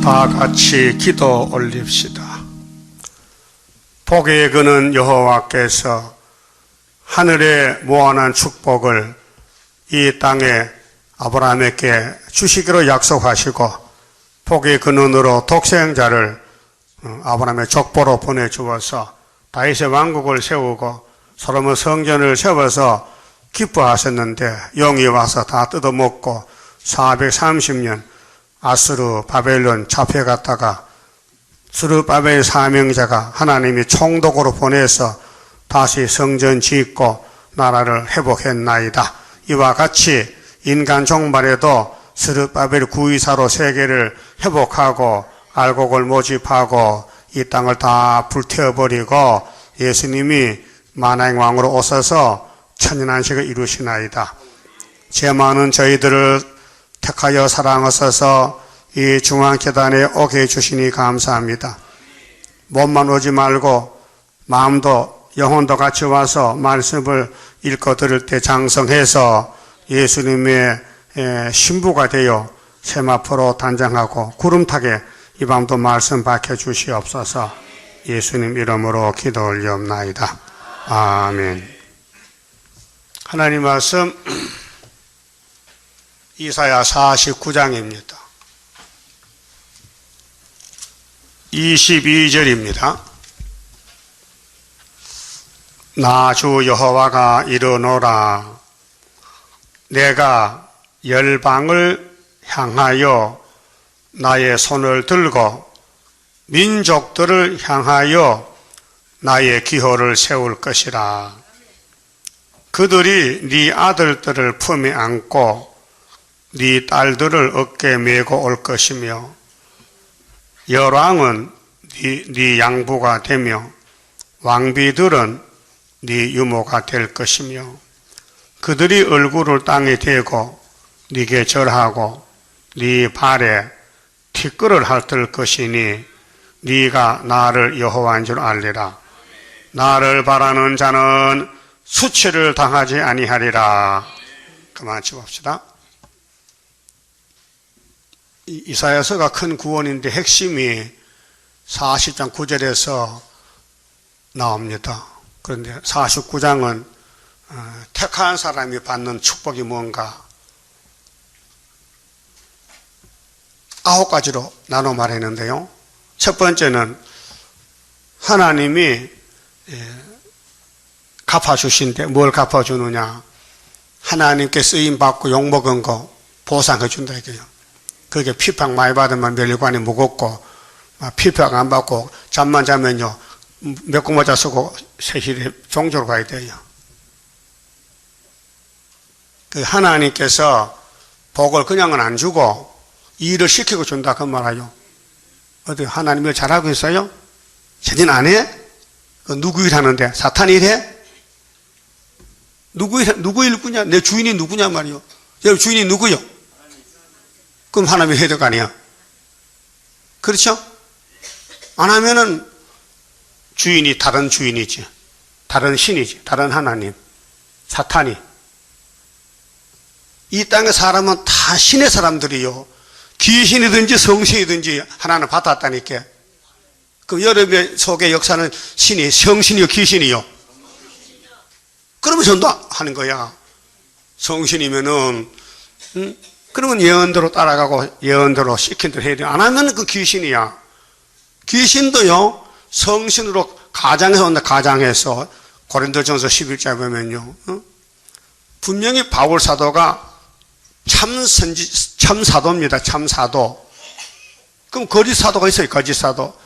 다 같이 기도 올립시다. 복의 근은 여호와께서 하늘의 무한한 축복을 이 땅에 아브라함에게 주시기로 약속하시고, 복의 근원으로 독생자를 아브라함의 족보로 보내주어서 다윗의 왕국을 세우고 솔로몬 성전을 세워서 기뻐하셨는데, 영이 와서 다 뜯어먹고 430년 아수르 바벨론 잡혀갔다가 스룹바벨 사명자가 하나님이 총독으로 보내서 다시 성전 짓고 나라를 회복했나이다. 이와 같이 인간 종말에도 스룹바벨 구의사로 세계를 회복하고 알곡을 모집하고 이 땅을 다 불태워버리고 예수님이 만왕의 왕으로 오셔서 천년안식을 이루시나이다. 죄 많은 저희들을 택하여 사랑하셔서 이 중앙계단에 오게 해주시니 감사합니다. 몸만 오지 말고 마음도 영혼도 같이 와서 말씀을 읽고 들을 때 장성해서 예수님의 신부가 되어 세마포로 단장하고 구름타게 이 밤도 말씀 밝혀주시옵소서. 예수님 이름으로 기도 올리옵나이다. 아멘. 하나님 말씀 이사야 49장입니다. 22절입니다. 나 주 여호와가 이르노라. 내가 열방을 향하여 나의 손을 들고 민족들을 향하여 나의 기호를 세울 것이라. 그들이 네 아들들을 품에 안고 네 딸들을 어깨에 메고 올 것이며 열왕은 네 양부가 되며 왕비들은 네 유모가 될 것이며 그들이 얼굴을 땅에 대고 네게 절하고 네 발에 티끌을 핥을 것이니 네가 나를 여호와인 줄 알리라. 나를 바라는 자는 수치를 당하지 아니하리라. 그만 집읍시다. 이사야서가 큰 구원인데 핵심이 40장 9절에서 나옵니다. 그런데 49장은 택한 사람이 받는 축복이 뭔가 9가지로 나눠 말했는데요. 첫 번째는 하나님이 갚아주신데 뭘 갚아주느냐. 하나님께 쓰임받고 욕먹은 거 보상해 준다 이거예요. 그게 피팍 많이 받으면 멸관이 무겁고 피팍 안 받고 잠만 자면요 몇 공모자 쓰고 세실에 종교로 가야 돼요. 그 하나님께서 복을 그냥은 안 주고 일을 시키고 준다 그 말이에요. 어디 하나님이 잘하고 있어요? 전혀 안 해? 그 누구 일하는데? 사탄 일해? 누구 일꾼이야? 내 주인이 누구냐 말이요. 여러분 주인이 누구요? 그럼 하나님이 해야 될 거 아니야. 그렇죠? 안 하면은 주인이 다른 주인이지. 다른 신이지. 다른 하나님. 사탄이. 이 땅의 사람은 다 신의 사람들이요. 귀신이든지 성신이든지 하나는 받았다니까. 그럼 여러분의 속의 역사는 신이 성신이요 귀신이요? 그러면 전도하는 거야. 성신이면은 그러면 예언대로 따라가고 예언대로 시킨 대로 해야 돼. 안 하면 그 귀신이야. 귀신도요 성신으로 가장해서 온다. 가장해서 고린도전서 11장 보면요 분명히 바울 사도가 참사도입니다. 참사도. 그럼 거짓 사도가 있어요. 거짓 사도.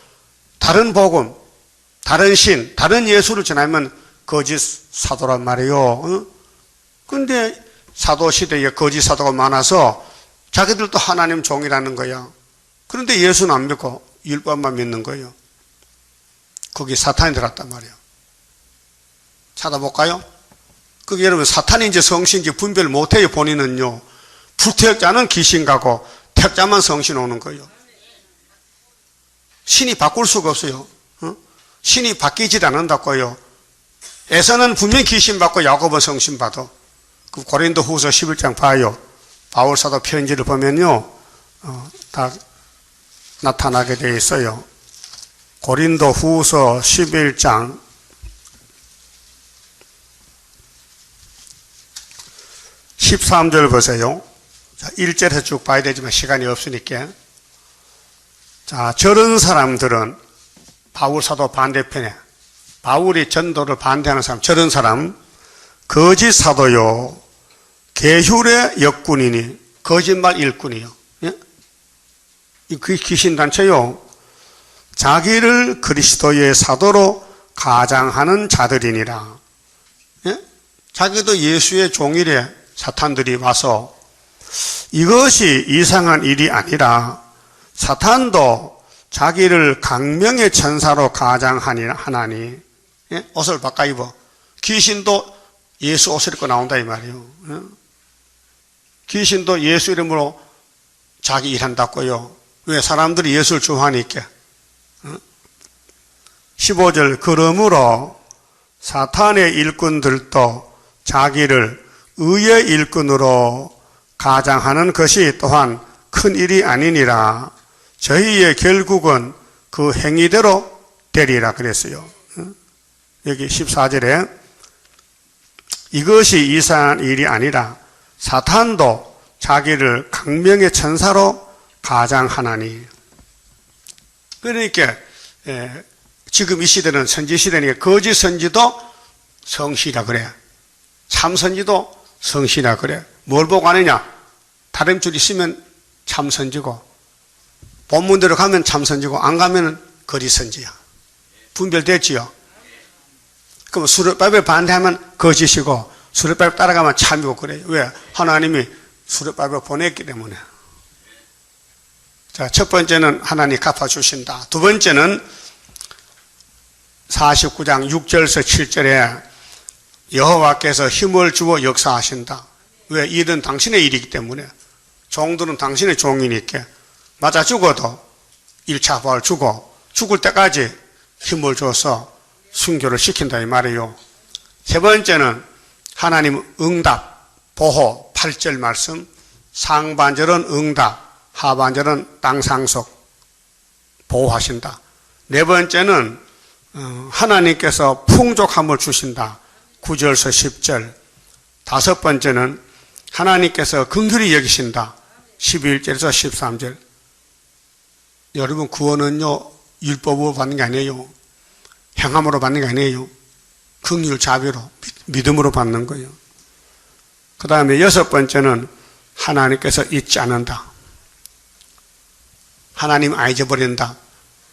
다른 복음, 다른 신, 다른 예수를 전하면 거짓 사도란 말이에요. 그런데 사도 시대에 거짓 사도가 많아서 자기들도 하나님 종이라는 거야. 그런데 예수는 안 믿고 율법만 믿는 거예요. 거기 사탄이 들었단 말이에요. 찾아볼까요? 그게 여러분 사탄인지 성신인지 분별 못해요. 본인은요. 불택자는 귀신 가고 택자만 성신 오는 거예요. 신이 바꿀 수가 없어요. 신이 바뀌질 않는다고요. 에서는 분명히 귀신 받고 야고보 성신 받아. 그 고린도 후서 11장 봐요. 바울 사도 편지를 보면요. 다 나타나게 되어 있어요. 고린도 후서 11장 13절 보세요. 자, 1절에서 쭉 봐야 되지만 시간이 없으니까. 자, 저런 사람들은 바울 사도 반대편에 바울이 전도를 반대하는 사람, 저런 사람 거짓 사도요 계율의 역군이니 거짓말 일꾼이요. 예? 그 귀신단체요. 자기를 그리스도의 사도로 가장하는 자들이니라. 예? 자기도 예수의 종이래. 사탄들이 와서 이것이 이상한 일이 아니라 사탄도 자기를 강명의 천사로 가장하나니 예? 옷을 바꿔 입어. 귀신도 예수 옷을 입고 나온다 이 말이에요. 예? 귀신도 예수 이름으로 자기 일한다고요. 왜? 사람들이 예수를 좋아하니까. 15절 그러므로 사탄의 일꾼들도 자기를 의의 일꾼으로 가장하는 것이 또한 큰 일이 아니니라. 저희의 결국은 그 행위대로 되리라 그랬어요. 여기 14절에 이것이 이상한 일이 아니라 사탄도 자기를 강명의 천사로 가장하나니. 그러니까 지금 이 시대는 선지시대니까 거짓 선지도 성시라 그래. 참 선지도 성시라 그래. 뭘 보고 하느냐? 다름줄 있으면 참 선지고 본문대로 가면 참 선지고 안 가면 거짓 선지야. 분별됐지요? 그럼 수르바벨 반대하면 거짓이고 수르바벨 따라가면 참이고 그래요. 왜? 하나님이 수르바벨 보냈기 때문에. 자, 첫 번째는 하나님 갚아주신다. 두 번째는 49장 6절에서 7절에 여호와께서 힘을 주어 역사하신다. 왜? 일은 당신의 일이기 때문에. 종들은 당신의 종이니까. 맞아 죽어도 1차 부활 주고 죽을 때까지 힘을 줘서 순교를 시킨다 이 말이에요. 세 번째는 하나님 응답, 보호, 8절 말씀. 상반절은 응답, 하반절은 땅 상속, 보호하신다. 네 번째는 하나님께서 풍족함을 주신다. 9절에서 10절. 다섯 번째는 하나님께서 긍휼히 여기신다. 11절에서 13절. 여러분 구원은요 율법으로 받는 게 아니에요. 행함으로 받는 게 아니에요. 긍휼 자비로 믿음으로 받는 거예요. 그 다음에 여섯 번째는 하나님께서 잊지 않는다. 하나님 안 잊어버린다.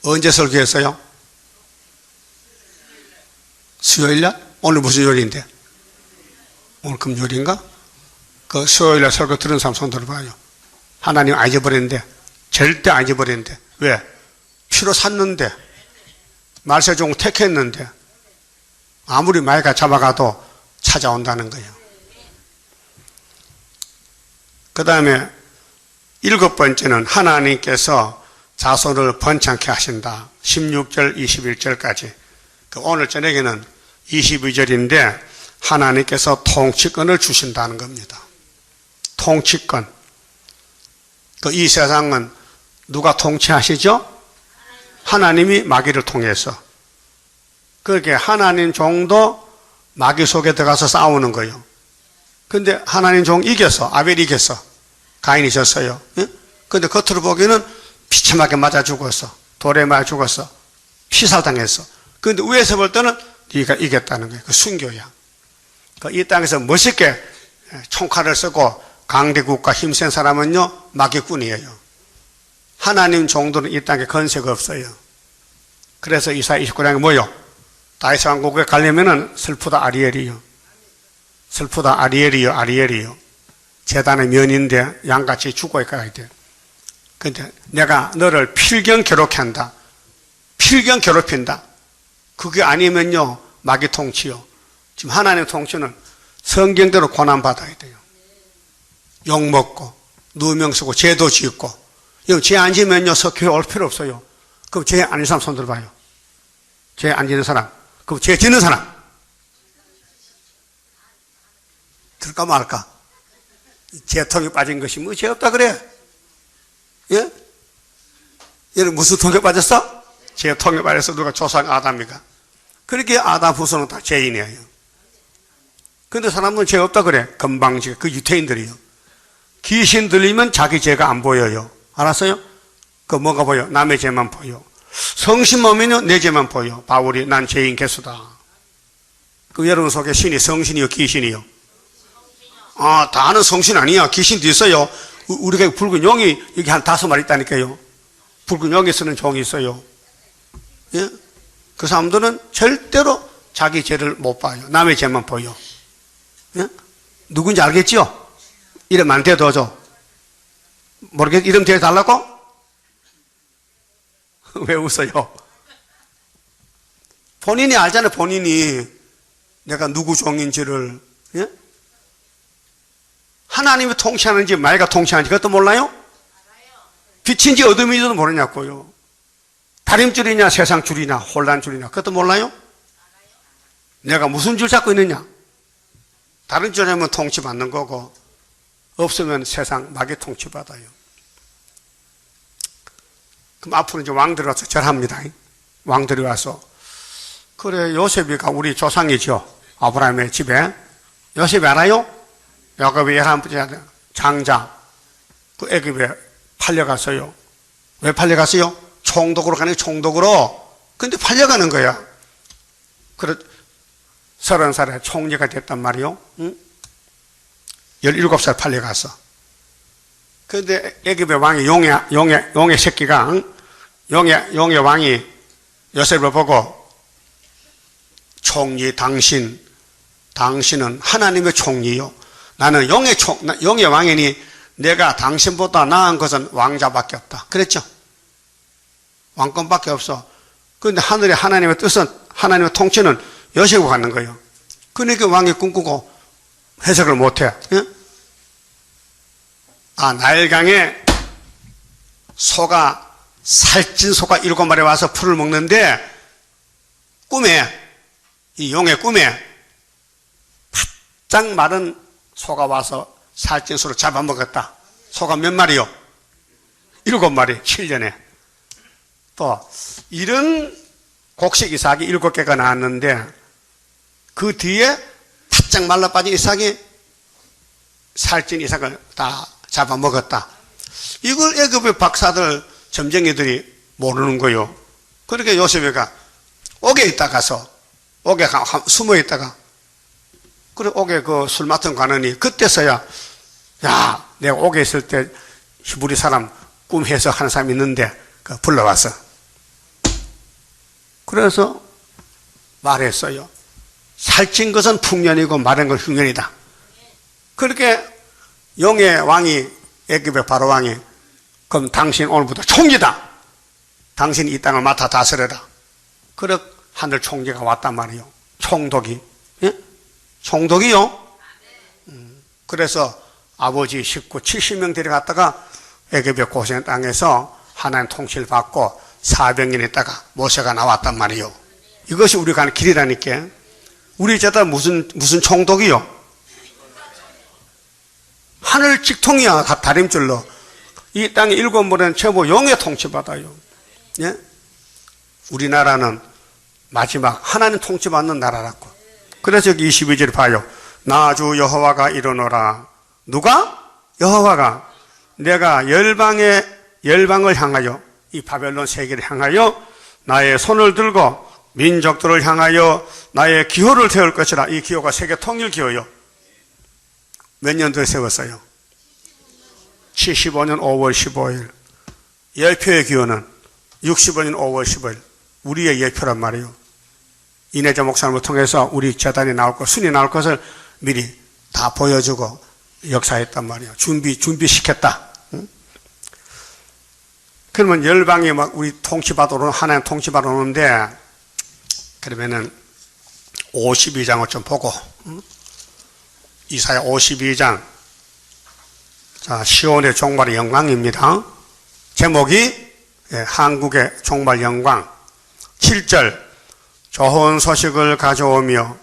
언제 설교했어요? 수요일날? 오늘 무슨 요일인데? 오늘 금요일인가? 그 수요일날 설교 들은 사람 손 들어봐요. 하나님 안 잊어버리는데 절대 안 잊어버리는데 왜? 피로 샀는데 말세종 택했는데 아무리 마이가 잡아가도 찾아온다는 거예요. 그 다음에 일곱 번째는 하나님께서 자손을 번창케 하신다. 16절 21절까지. 오늘 저녁에는 22절인데 하나님께서 통치권을 주신다는 겁니다. 통치권. 이 세상은 누가 통치하시죠? 하나님이 마귀를 통해서. 그렇게 하나님 종도 마귀 속에 들어가서 싸우는 거예요. 근데 하나님 종 이겼어. 아벨이 이겼어. 가인이 졌어요. 근데 겉으로 보기에는 비참하게 맞아 죽었어. 돌에 맞아 죽었어. 피살당했어. 근데 위에서 볼 때는 네가 이겼다는 거예요. 그 순교야. 이 땅에서 멋있게 총칼을 쓰고 강대국가 힘센 사람은요 마귀꾼이에요. 하나님 종들은 이 땅에 건세가 없어요. 그래서 이사야 29장에 뭐요? 다윗 왕국에 가려면은 슬프다 아리엘이요. 슬프다 아리엘이요, 아리엘이요. 제단의 면인데 양같이 죽어야 돼. 근데 내가 너를 필경 괴롭게 한다. 필경 괴롭힌다. 그게 아니면요 마귀 통치요. 지금 하나님 통치는 성경대로 고난받아야 돼요. 욕먹고 누명 쓰고 죄도 짓고. 죄 안 지면요 석교에 올 필요 없어요. 그럼 죄 아닌 사람 손 들어봐요. 죄 안 지는 사람. 그럼 죄 짓는 사람. 들까 말까? 죄통에 빠진 것이 뭐 죄 없다 그래? 예? 얘는 무슨 통에 빠졌어? 죄 통에 빠져서 누가 조상 아담이가. 그렇게 아담 후손은 다 죄인이에요. 근데 사람은 죄 없다 그래. 건방지게. 그 유태인들이요. 귀신 들리면 자기 죄가 안 보여요. 알았어요? 그 뭐가 보여? 남의 죄만 보여. 성신 몸이면 내 죄만 보여. 바울이 난 죄인 개수다. 그 여러분 속에 신이 성신이요 귀신이요? 아, 다는 성신 아니야. 귀신도 있어요. 우리가 붉은 용이 여기 한 5마리 있다니까요. 붉은 용이 쓰는 종이 있어요. 예? 그 사람들은 절대로 자기 죄를 못 봐요. 남의 죄만 보여. 예? 누군지 알겠지요? 이름 안 대둬줘. 모르겠, 이름 대달라고? 왜 웃어요? 본인이 알잖아요, 본인이. 내가 누구 종인지를. 예? 하나님이 통치하는지, 마귀가 통치하는지, 그것도 몰라요? 빛인지 어둠인지도 모르냐고요. 다림줄이냐, 세상줄이냐, 혼란줄이냐, 그것도 몰라요? 내가 무슨 줄 잡고 있느냐? 다른 줄이면 통치받는 거고, 없으면 세상 마귀 통치받아요. 그럼 앞으로 이제 왕들이 와서 절합니다. 왕들이 와서. 그래, 요셉이가 우리 조상이죠. 아브라함의 집에. 요셉이 알아요? 야곱이 11번째 장자. 그 애굽에 팔려갔어요. 왜 팔려갔어요? 총독으로 가는 총독으로. 근데 팔려가는 거야. 그래, 30살에 총리가 됐단 말이요. 응? 17살 팔려갔어. 그런데 애굽의 왕이 용의 새끼가, 응? 용의 왕이 요셉을 보고 총리 당신은 하나님의 총리요. 나는 용의 왕이니 내가 당신보다 나은 것은 왕자밖에 없다. 그랬죠? 왕권밖에 없어. 그런데 하늘의 하나님의 뜻은, 하나님의 통치는 요셉을 갖는 거예요. 그러니까 왕이 꿈꾸고 해석을 못해. 예? 아, 나일강에 살찐 소가 7마리 와서 풀을 먹는데, 이 용의 꿈에, 바짝 마른 소가 와서 살찐 소를 잡아먹었다. 소가 몇 마리요? 7마리, 7년에. 또, 이런 곡식 이삭이 7개가 나왔는데, 그 뒤에 바짝 말라 빠진 이삭이 살찐 이삭을 다 잡아먹었다. 이걸 애굽의 박사들, 점쟁이들이 모르는 거요. 그렇게 요셉이가 옥에 있다가서, 옥에 숨어 있다가, 그래, 옥에 그 술 맡은 관원이 그때서야, 야, 내가 옥에 있을 때 히브리 사람 꿈 해석하는 사람이 있는데, 그 불러왔어. 그래서 말했어요. 살찐 것은 풍년이고 마른 건 흉년이다. 그렇게 용의 왕이, 애굽의 바로 왕이, 그럼 당신 오늘부터 총리다. 당신이 이 땅을 맡아 다스려라. 그래 하늘 총리가 왔단 말이에요. 총독이. 예? 총독이요. 그래서 아버지 식구 70명 데려갔다가 애굽의 고센 땅에서 하나님 통치를 받고 400년 있다가 모세가 나왔단 말이에요. 이것이 우리 가는 길이라니까. 우리 제다 무슨 총독이요? 하늘 직통이야. 다림줄로. 이 땅의 7물은 최고 용의 통치받아요. 예? 우리나라는 마지막 하나님 통치받는 나라라고. 그래서 여기 22절 봐요. 나 주 여호와가 이르노라. 누가? 여호와가 내가 열방을 향하여, 이 바벨론 세계를 향하여 나의 손을 들고 민족들을 향하여 나의 기호를 세울 것이라. 이 기호가 세계 통일 기호요. 몇 년도에 세웠어요? 75년 5월 15일. 열표의 기호는 65년 5월 15일. 우리의 열표란 말이에요. 이내자 목사님을 통해서 우리 재단이 나올 것, 순이 나올 것을 미리 다 보여주고 역사했단 말이에요. 준비시켰다. 응? 그러면 열방이 막 우리 통치받으러, 하나님 받으러 오는데, 그러면은 52장을 좀 보고, 응? 이사야 52장. 자, 시온의 종말의 영광입니다. 제목이, 예, 한국의 종말 영광. 7절. 좋은 소식을 가져오며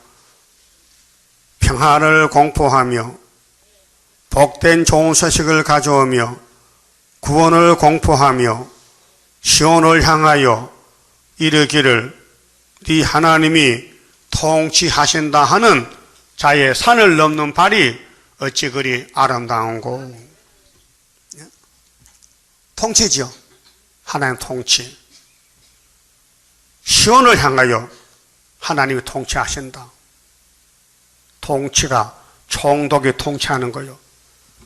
평화를 공포하며 복된 좋은 소식을 가져오며 구원을 공포하며 시온을 향하여 이르기를 네 하나님이 통치하신다 하는 자의 산을 넘는 발이 어찌 그리 아름다운고. 통치지요. 하나님 통치. 시온을 향하여 하나님이 통치하신다. 통치가 총독이 통치하는 거요.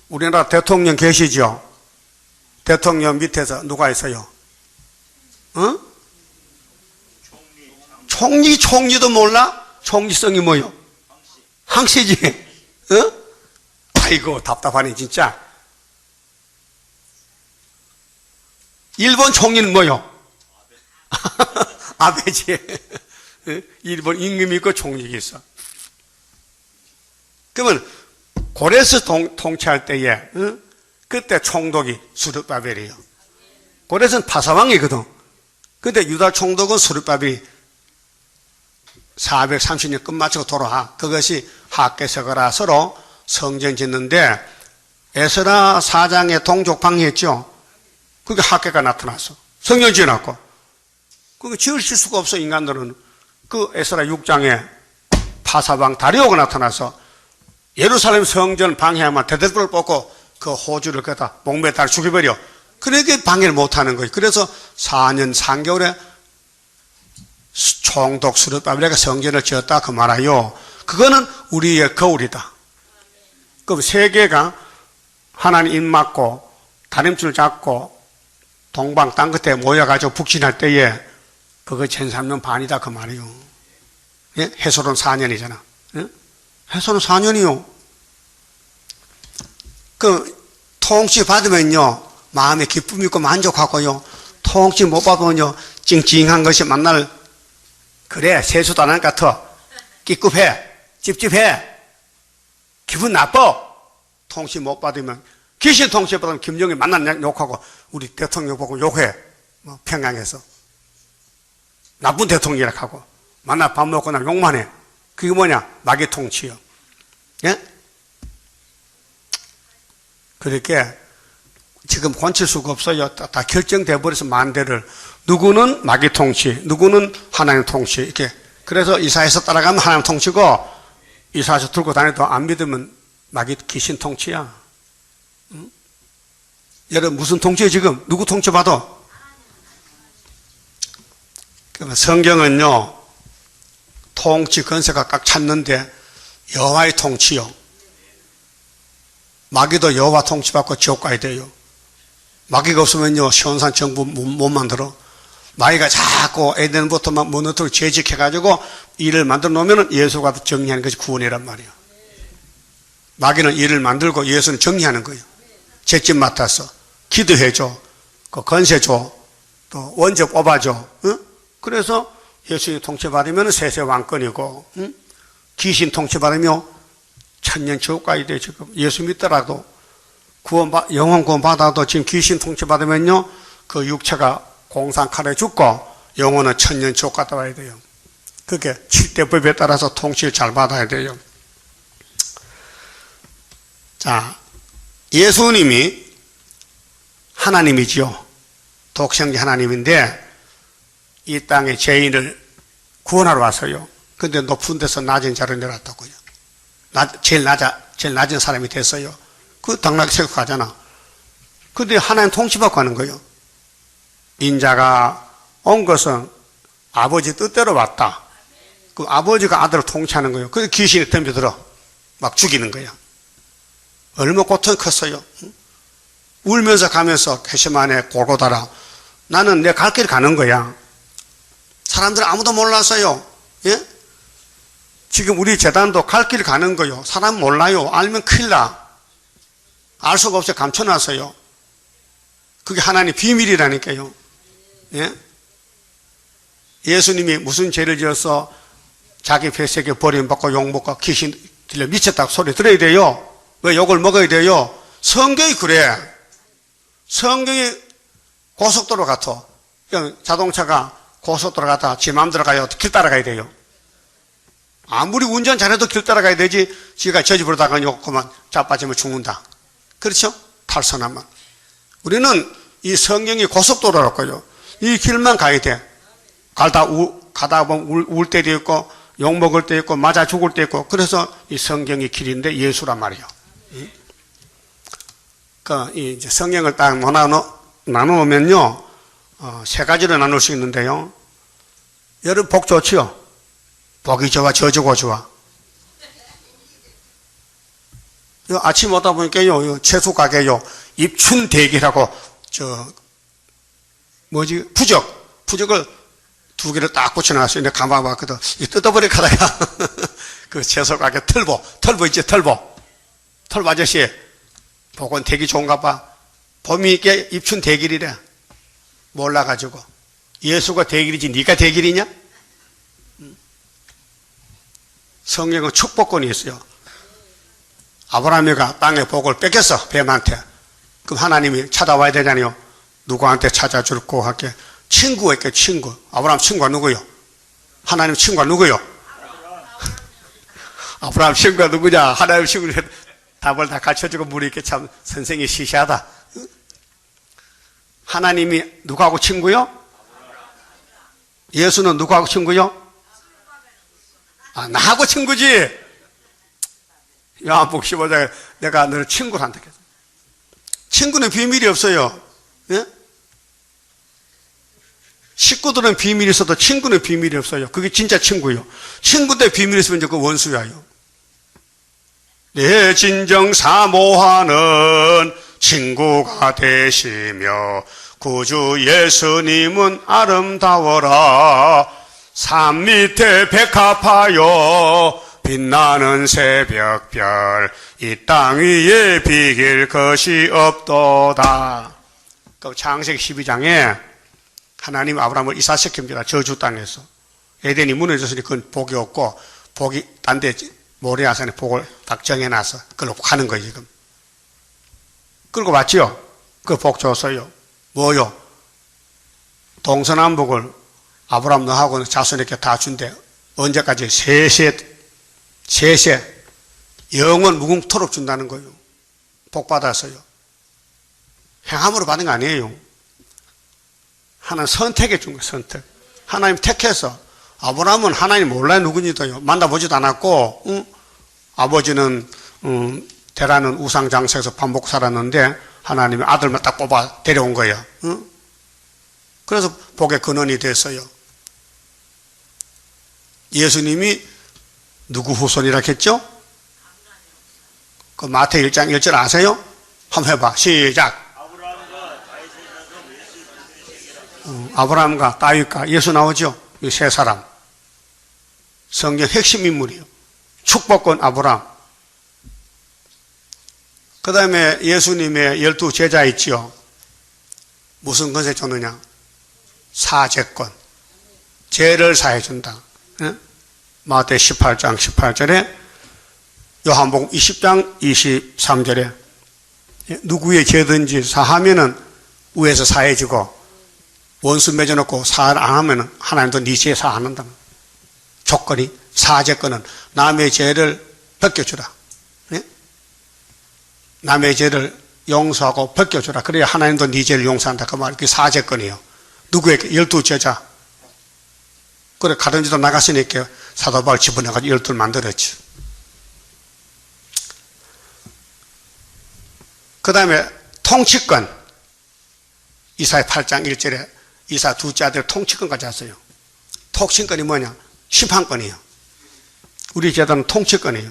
우리나라 대통령 계시죠? 대통령 밑에서 누가 있어요? 어? 총리도 몰라? 총리성이 뭐요? 항시지. 어? 아이고 답답하네 진짜. 일본 총리는 뭐요? 아베지. 일본 임금이 있고 총리가 있어. 그러면 고레스 통치할 때에 그때 총독이 스룹바벨이에요. 고레스는 파사왕이거든. 근데 유다 총독은 스룹바벨이 430년 끝마치고 돌아와. 그것이 학개서가라서로 성전 짓는데 에스라 4장에 동족 방해했죠. 그게 학개가 나타났어. 성전 지어놨고. 그거 지으실 수가 없어. 인간들은. 그 에스라 6장에 파사왕 다리오가 나타나서 예루살렘 성전 방해하면 대대불을 뽑고 그 호주를 갖다 목매에 달아 죽여버려. 그러니까 방해를 못하는 거예요. 그래서 4년 3개월에 총독 스룹바벨가 성전을 지었다 그 말이에요. 그거는 우리의 거울이다. 그럼 세계가 하나님 입 막고 다림줄 잡고 동방 땅 끝에 모여가지고 북진할 때에 그거 1300년 반이다 그 말이에요. 예? 해솔은 4년이잖아. 예? 해솔은 4년이요. 그 통치 받으면요 마음에 기쁨이 있고 만족하고요. 통치 못 받으면요 찡찡한 것이 만날 그래 세수도 안 할 것 같아. 끼급해 찝찝해 기분 나빠. 통치 못 받으면 귀신 통치 받으면 김정일 만난 욕하고 우리 대통령 보고 욕해. 뭐 평양에서 나쁜 대통령이라 하고 만나 밥 먹고 나 욕만 해. 그게 뭐냐 마귀 통치요. 예? 그렇게 지금 고칠 수가 없어요. 다 결정돼 버려서 만대를 누구는 마귀 통치, 누구는 하나님 통치 이렇게. 그래서 이사에서 따라가면 하나님 통치고 이사에서 들고 다녀도 안 믿으면 마귀 귀신 통치야. 응? 여러분 무슨 통치예요 지금? 누구 통치 받아? 성경은요 통치 권세가 꽉 찼는데 여호와의 통치요. 마귀도 여호와 통치받고 지옥 가야 돼요. 마귀가 없으면요 시온산 정부 못 만들어. 마귀가 자꾸 에덴부터 막 무너뜨리고 죄직해가지고 일을 만들어 놓으면 예수가 정리하는 것이 구원이란 말이에요. 마귀는 일을 만들고 예수는 정리하는 거예요. 죄집 맡아서 기도해줘, 그 건세 줘, 또 원죄 뽑아줘. 응? 그래서 예수님 통치받으면 세세 왕권이고, 응? 귀신 통치받으면 천년 지옥 가야 돼. 지금 예수 믿더라도 영혼 구원 받아도 지금 귀신 통치받으면요 그 육체가 공상칼에 죽고 영혼은 천년 지옥 갔다 와야 돼요. 그게 7대 법에 따라서 통치를 잘 받아야 돼요. 자, 예수님이 하나님이지요. 독생자 하나님인데 이 땅에 죄인을 구원하러 왔어요. 근데 높은 데서 낮은 자로 내려왔다고요. 제일 낮은 사람이 됐어요. 그 당나귀 생각하잖아. 근데 하나님 통치받고 하는 거예요. 인자가 온 것은 아버지 뜻대로 왔다. 그 아버지가 아들을 통치하는 거예요. 그래서 귀신이 덤벼들어 막 죽이는 거야. 얼마나 고통이 컸어요. 울면서 가면서 게시만에 골고다라. 나는 내 갈 길 가는 거야. 사람들 아무도 몰랐어요. 예? 지금 우리 재단도 갈 길 가는 거요. 사람 몰라요. 알면 큰일 나. 알 수가 없어요. 감춰놨어요. 그게 하나님의 비밀이라니까요. 예? 예수님이 무슨 죄를 지어서 자기 뱃속에 버림받고 욕먹고 귀신 들려 미쳤다고 소리 들어야 돼요. 왜 욕을 먹어야 돼요? 성경이 그래. 성경이 고속도로 같아. 자동차가 고속도로 갔다 지 마음대로 가요. 길 따라가야 돼요. 아무리 운전 잘해도 길 따라가야 되지. 지가 저집으로다가 욕하면 자빠지면 죽는다. 그렇죠? 탈선하면. 우리는 이 성경이 고속도로라고요. 이 길만 가야 돼. 가다 보면 울 때도 있고, 욕 먹을 때 있고, 맞아 죽을 때 있고, 그래서 이 성경이 길인데 예수란 말이에요. 이제 성경을 딱 나누면요, 세 가지로 나눌 수 있는데요. 여러분, 복 좋지요? 복이 좋아, 저주고 좋아. 아침 오다 보니까요, 채소 가게요, 입춘대기라고, 부적을 두 개를 딱 붙여놨어요. 내가 가만 봤거든. 뜯어버려 가다가, 그 채소 가게 털보 있지, 털보 아저씨, 복은 대기 좋은가 봐. 봄이 있게 입춘대길이래. 몰라가지고. 예수가 대길이지, 네가 대길이냐? 성경은 축복권이 있어요. 아브라함이가 땅의 복을 뺏겼어, 뱀한테. 그럼 하나님이 찾아와야 되잖아요. 누구한테 찾아줄고 할게. 친구에게 친구. 아브라함 친구가 누구요? 하나님 친구가 누구요? 아브라함 친구가 누구냐? 하나님 친구를 답을 다 가르쳐주고 물이 이렇게 참 선생이 시시하다. 하나님이 누구하고 친구요? 예수는 누구하고 친구요? 나하고 친구지. 요한복음 15장에 내가 너를 친구로 한다. 친구는 비밀이 없어요. 예? 식구들은 비밀이 있어도 친구는 비밀이 없어요. 그게 진짜 친구요. 친구인데 비밀이 있으면 이제 그 원수야요. 내 진정 사모하는 친구가 되시며 구주 예수님은 아름다워라. 산 밑에 백합하여 빛나는 새벽별 이 땅 위에 비길 것이 없도다. 창세기 12장에 하나님 아브라함을 이사시킵니다. 저주 땅에서. 에덴이 무너졌으니 그건 복이 없고 복이 딴 데 모리아산에 복을 딱 정해놔서 그걸로 가는 거예요 지금. 끌고 왔지요. 그 복 줬어요. 뭐요? 동서남북을 아브라함 너하고 자손에게 다 준대. 언제까지? 세세 영원 무궁토록 준다는 거예요. 복 받았어요. 행함으로 받은 거 아니에요. 하나님 선택해 준 거예요. 선택. 하나님 택해서. 아브라함은 하나님 몰라요. 누구니도요. 만나보지도 않았고, 응? 아버지는 대라는 우상장사에서 밥 먹고 살았는데 하나님이 아들만 딱 뽑아 데려온 거예요. 응? 그래서 복의 근원이 됐어요. 예수님이 누구 후손이라 했죠? 그 마태 1장 1절 아세요? 한번 해봐. 시작. 아브라함과 다윗과 예수 나오죠? 이 세 사람. 성경 핵심 인물이에요. 축복권 아브라함. 그 다음에 예수님의 12 제자 있지요. 무슨 것에 줬느냐? 사죄권. 죄를 사해준다. 네? 마태 18장 18절에 요한복음 20장 23절에 누구의 죄든지 사하면은 위에서 사해지고 원수 맺어놓고 사 안 하면은 하나님도 네 죄 사한다. 조건이 사죄권은 남의 죄를 벗겨주라. 네? 남의 죄를 용서하고 벗겨주라. 그래야 하나님도 네 죄를 용서한다. 그 말, 그게 사죄권이에요. 누구에게? 12제자. 그래, 가든지도 나갔으니까 사도 바울 집어넣어가지고 12를 만들었지. 그 다음에 통치권. 이사야 8장 1절에 이사 둘째 아들 통치권까지 왔어요. 통치권이 뭐냐? 심판권이에요. 우리 제도는 통치권이에요.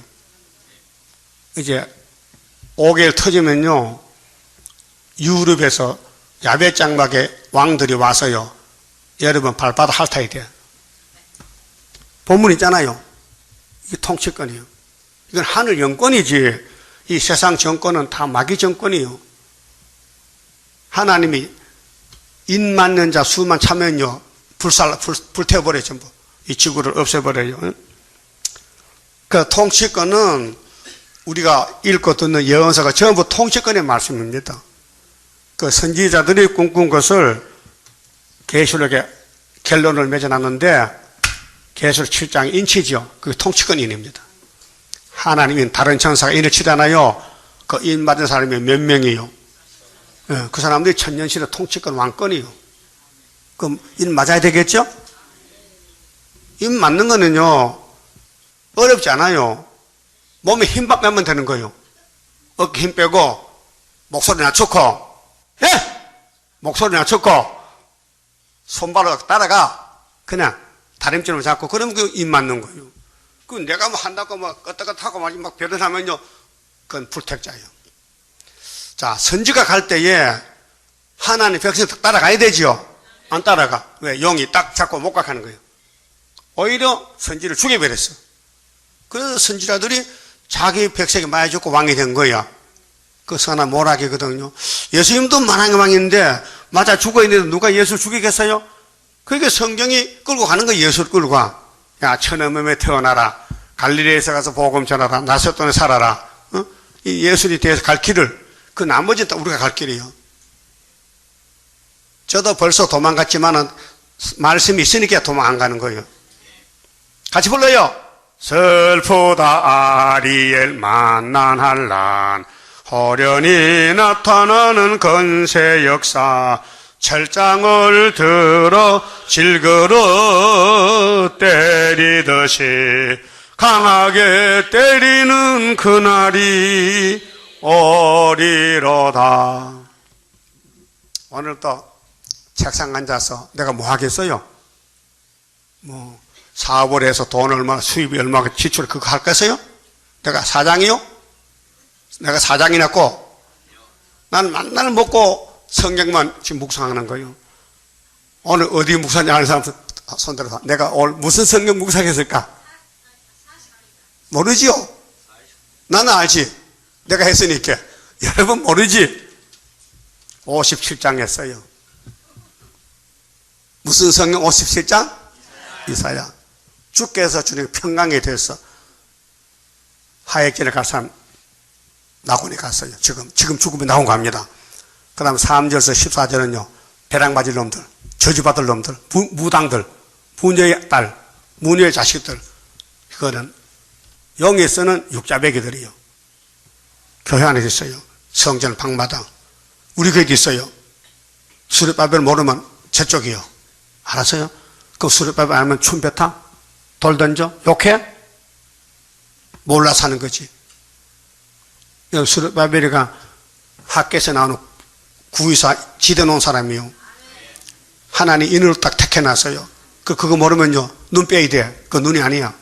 이제 5개월 터지면요, 유럽에서 야베 장막에 왕들이 와서요, 여러분 발바닥 핥아야 돼요. 본문 있잖아요. 이게 통치권이에요. 이건 하늘 영권이지, 이 세상 정권은 다 마귀 정권이에요. 하나님이 인 맞는 자 수만 차면요, 불태워버려요, 전부. 이 지구를 없애버려요. 그 통치권은 우리가 읽고 듣는 예언서가 전부 통치권의 말씀입니다. 그 선지자들이 꿈꾼 것을 계시록에 결론을 맺어놨는데, 계시록 7장 인치죠. 그게 통치권인입니다. 하나님은 다른 천사가 인을 치잖아요. 그 인 맞은 사람이 몇 명이에요? 그 사람들이 천년시대 통치권 왕권이요. 그럼 입 맞아야 되겠죠? 입 맞는 거는요, 어렵지 않아요. 몸에 힘만 빼면 되는 거예요. 어깨 힘 빼고, 목소리 낮추고, 예! 목소리 낮추고, 손발로 따라가. 그냥 다림질을 잡고, 그러면 그 입 맞는 거예요. 그 내가 뭐 한다고 막 껐다갔다 하고 막 변호하면요, 그건 불택자예요. 자, 선지가 갈 때에 하나님 백성 따라가야 되지요. 안 따라가. 왜? 용이 딱 잡고 못 가게 하는 거예요. 오히려 선지를 죽여버렸어. 그래서 선지자들이 자기 백성이 많이 죽고 왕이 된 거야. 그 선한 모락이거든요. 예수님도 만왕의 왕인데 맞아 죽어야 되는데 누가 예수를 죽이겠어요? 그러니까 성경이 끌고 가는 거예요. 예수를 끌고 가. 야, 천엄음에 태어나라. 갈릴리에서 가서 복음 전하라. 나섰돈에 살아라. 어? 이 예수에 대해서 갈 길을, 그 나머지는 다 우리가 갈 길이에요. 저도 벌써 도망갔지만은 말씀이 있으니까 도망 안 가는 거예요. 같이 불러요. 슬프다 아리엘 만난한란 호련히 나타나는 건세 역사 철장을 들어 질그러 때리듯이 강하게 때리는 그날이 오리로다. 오늘 또 책상 앉아서 내가 뭐 하겠어요? 뭐 사업을 해서 돈 얼마, 수입이 얼마 지출 그거 할겠어요? 내가 사장이요? 내가 사장이라고? 난 만날 먹고 성경만 지금 묵상하는 거예요. 오늘 어디 묵상하냐 하는 사람 손들어서 내가 오늘 무슨 성경 묵상했을까? 모르지요? 나는 알지. 내가 했으니까. 여러분 모르지? 57장 했어요. 무슨 성경 57장? 이사야. 주께서 주님 평강이 돼서 하액진에 갈 사람 낙원에 갔어요. 지금 죽으면 낙원 갑니다. 그 다음 3절에서 14절은요, 배랑 맞을 놈들, 저주받을 놈들, 무당들, 부녀의 딸, 무녀의 자식들, 그거는 영에 쓰는 육자배기들이요. 교회 안에 있어요. 성전 방마당. 우리 교회도 있어요. 수렵바벨 모르면 저쪽이요. 알았어요? 그 수렵바벨 알면 춤뱉어? 돌 던져? 욕해? 몰라 사는 거지. 수렵바벨이가 학교에서 나오는 구의사 지대 놓은 사람이요. 하나님 인을 딱 택해놨어요. 그거 모르면요, 눈 빼야 돼. 그 눈이 아니야.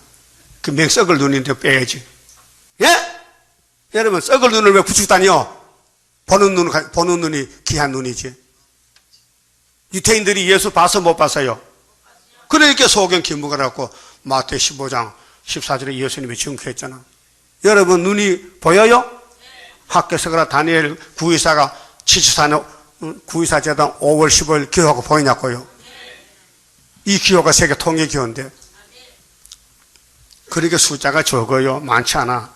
그 맹 썩을 눈인데 빼야지. 예? 여러분, 썩을 눈을 왜 붙이고 다녀? 보는 눈이 귀한 눈이지. 유태인들이 예수 봐서 못 봤어요. 그러니까 소경 김무가라고 마태 15장 14절에 예수님이 증거했잖아. 여러분, 눈이 보여요? 학교에서 그라 다니엘 구의사가 74년 구의사 재단 5월 15일 기호하고 보이냐고요. 이 기호가 세계 통일 기호인데. 그러니까 숫자가 적어요. 많지 않아.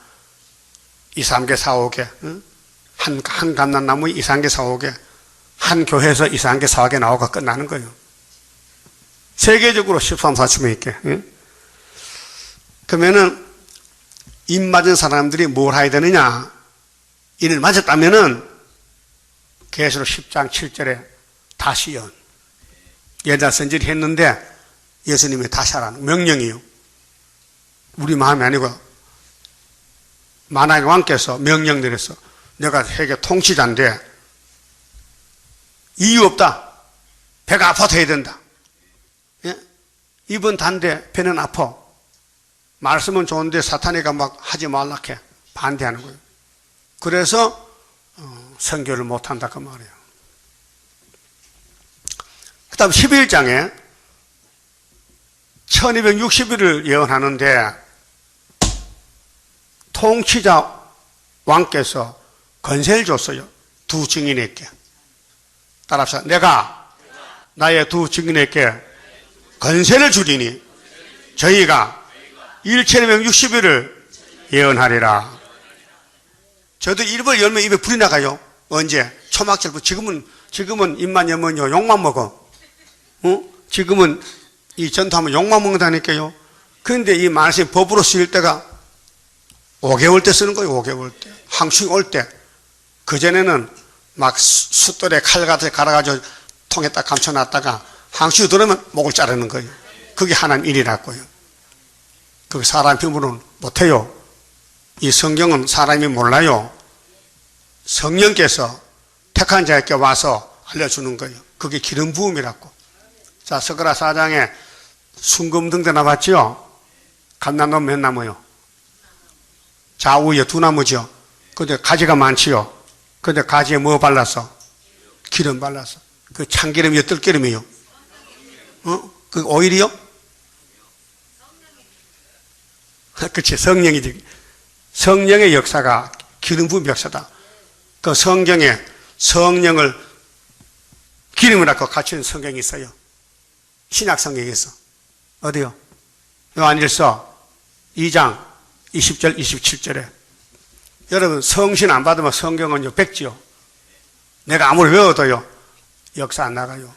2, 3개, 4, 5개. 한 감람나무 2, 3개, 4, 5개. 한 교회에서 2, 3개, 4, 5개 나오고 끝나는 거예요. 세계적으로 13, 14명 있게. 그러면은 입 맞은 사람들이 뭘 해야 되느냐? 이를 맞았다면은 계시록 10장 7절에 다시 연. 옛날 선지를 했는데 예수님이 다시 하라는 명령이요. 우리 마음이 아니고 만왕의 왕께서 명령 내렸어. 내가 세계 통치자인데 이유 없다. 배가 아파도 해야 된다. 예? 입은 단데 배는 아파. 말씀은 좋은데 사탄이가 막 하지 말라 해. 반대하는 거예요. 그래서 선교를 못한다 그 말이에요. 그 다음 11장에 1260일을 예언하는데 통치자 왕께서 권세를 줬어요. 두 증인에게. 따라서 내가 나의 두 증인에게 권세를 주리니 저희가 1260일을 예언하리라. 저도 입을 열면 입에 불이 나가요. 언제? 초막절부터. 지금은 입만 열면요, 욕만 먹어. 지금은 이 전투하면 욕만 먹는다니까요. 그런데 이 말씀이 법으로 쓰일 때가 5개월 때 쓰는 거예요. 5개월 때. 항충이 올 때. 그전에는 막 숫돌에 칼 같이 갈아가지고 통에 딱 감춰놨다가 항시 들으면 목을 자르는 거예요. 그게 하나님 일이라고요. 그게 사람 힘으로는 못해요. 이 성경은 사람이 몰라요. 성령께서 택한 자에게 와서 알려주는 거예요. 그게 기름 부음이라고. 자, 스가랴 4장에 순금등대 나왔죠? 감람나무 몇 나무요? 좌우에 두 나무죠. 근데 가지가 많지요. 근데 가지에 뭐 발랐어? 기름 발랐어. 그 참기름이요, 뜰기름이요? 그 오일이요? 그치, 성령이지. 성령의 역사가 기름 부음 역사다. 그 성경에 성령을 기름이라고 갖춘 성경이 있어요. 신약 성경에 있어. 어디요? 요한일서 2장 20절 27절에 여러분 성신 안 받으면 성경은요 백지요. 내가 아무리 외워도요 역사 안 나가요.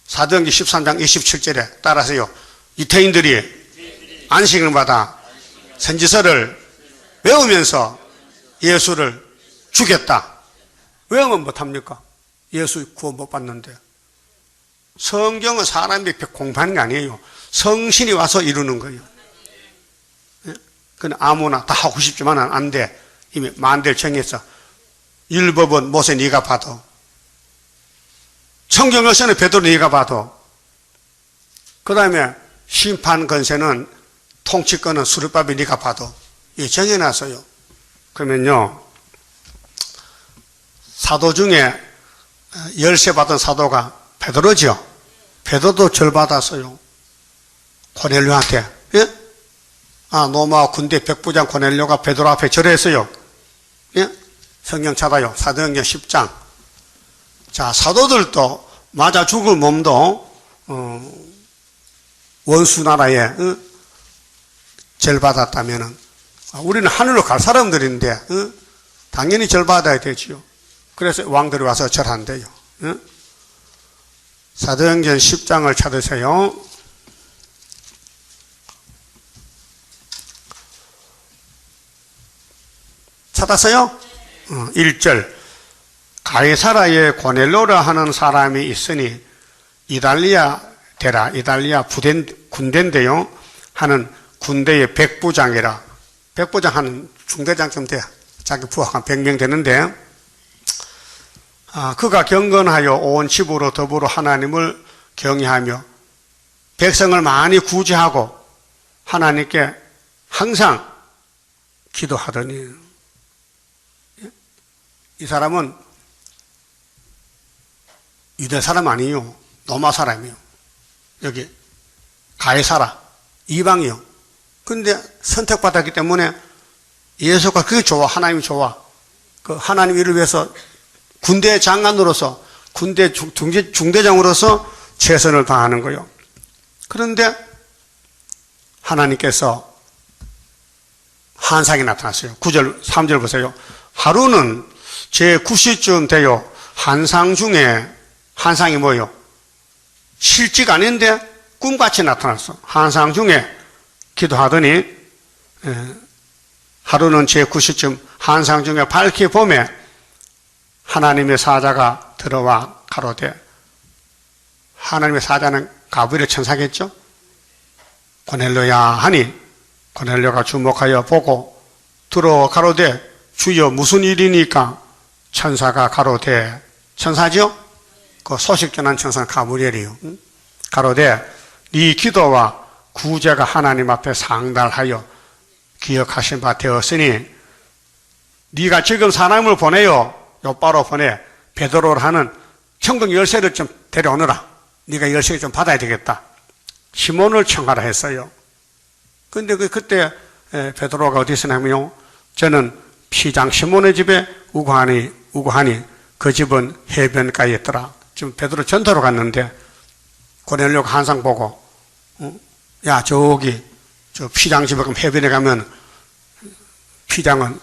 사도행전 13장 27절에 따라서요 유태인들이 안식을 받아 선지서를 외우면서 예수를 죽였다. 외우면 못합니까? 예수 구원 못 받는데. 성경은 사람이 공부하는 게 아니에요. 성신이 와서 이루는 거예요. 그건 아무나 다 하고 싶지만 안 돼. 이미 만대를 정했어. 율법은 모세 네가 봐도, 성경에서는 베드로 네가 봐도, 그 다음에 심판 권세는 통치권은 수르바벨 네가 봐도 이 정해놨어요. 그러면요 사도 중에 열쇠 받은 사도가 베드로죠. 베드로도 절 받았어요. 고넬료한테. 예? 로마 군대 백부장 고넬료가 베드로 앞에 절했어요. 예? 성경 찾아요. 사도행전 10장. 자, 사도들도 맞아 죽을 몸도 원수 나라에 절 받았다면은 우리는 하늘로 갈 사람들인데 당연히 절 받아야 되지요. 그래서 왕들이 와서 절한대요. 사도행전 10장을 찾으세요. 찾았어요? 1절. 가이사라에 고넬료라 하는 사람이 있으니 이달리아 대라, 이달리아 군대인데요 하는 군대의 백부장이라. 백부장 하는 중대장쯤 돼. 자기 부하가 100명 되는데 그가 경건하여 온 집으로 더불어 하나님을 경외하며 백성을 많이 구제하고 하나님께 항상 기도하더니. 이 사람은 유대 사람 아니에요. 로마 사람이에요. 여기 가이사라 이방이요. 근데 선택받았기 때문에 예수가 그게 좋아. 하나님이 좋아. 그 하나님 일을 위해서 군대 장관으로서 군대 중대장으로서 최선을 다하는 거예요. 그런데 하나님께서 환상이 나타났어요. 9절 3절 보세요. 하루는 제 9시쯤 되어 환상 중에, 환상이 뭐예요? 실지가 아닌데 꿈같이 나타났어. 환상 중에 기도하더니 하루는 제 9시쯤 환상 중에 밝히 봄에 하나님의 사자가 들어와 가로되. 하나님의 사자는 가브리엘 천사겠죠? 고넬료야 하니 고넬료가 주목하여 보고 들어와 가로되 주여 무슨 일이니까? 천사가 가로되. 천사죠? 그 소식 전한 천사는 가브리엘이요. 가로되 네 기도와 구제가 하나님 앞에 상달하여 기억하신 바 되었으니 네가 지금 사람을 보내요. 요바로 보내. 베드로를 하는 천국 열쇠를 좀 데려오너라. 네가 열쇠를 좀 받아야 되겠다. 시몬을 청하라 했어요. 근데 그때 베드로가 어디 있었냐면요. 저는 피장 시몬의 집에 우거하니 그 집은 해변가에 있더라. 지금 베드로 전도로 갔는데 고넬료가 환상 보고 야 저기 저 피장 집에 가면 해변에 가면 피장은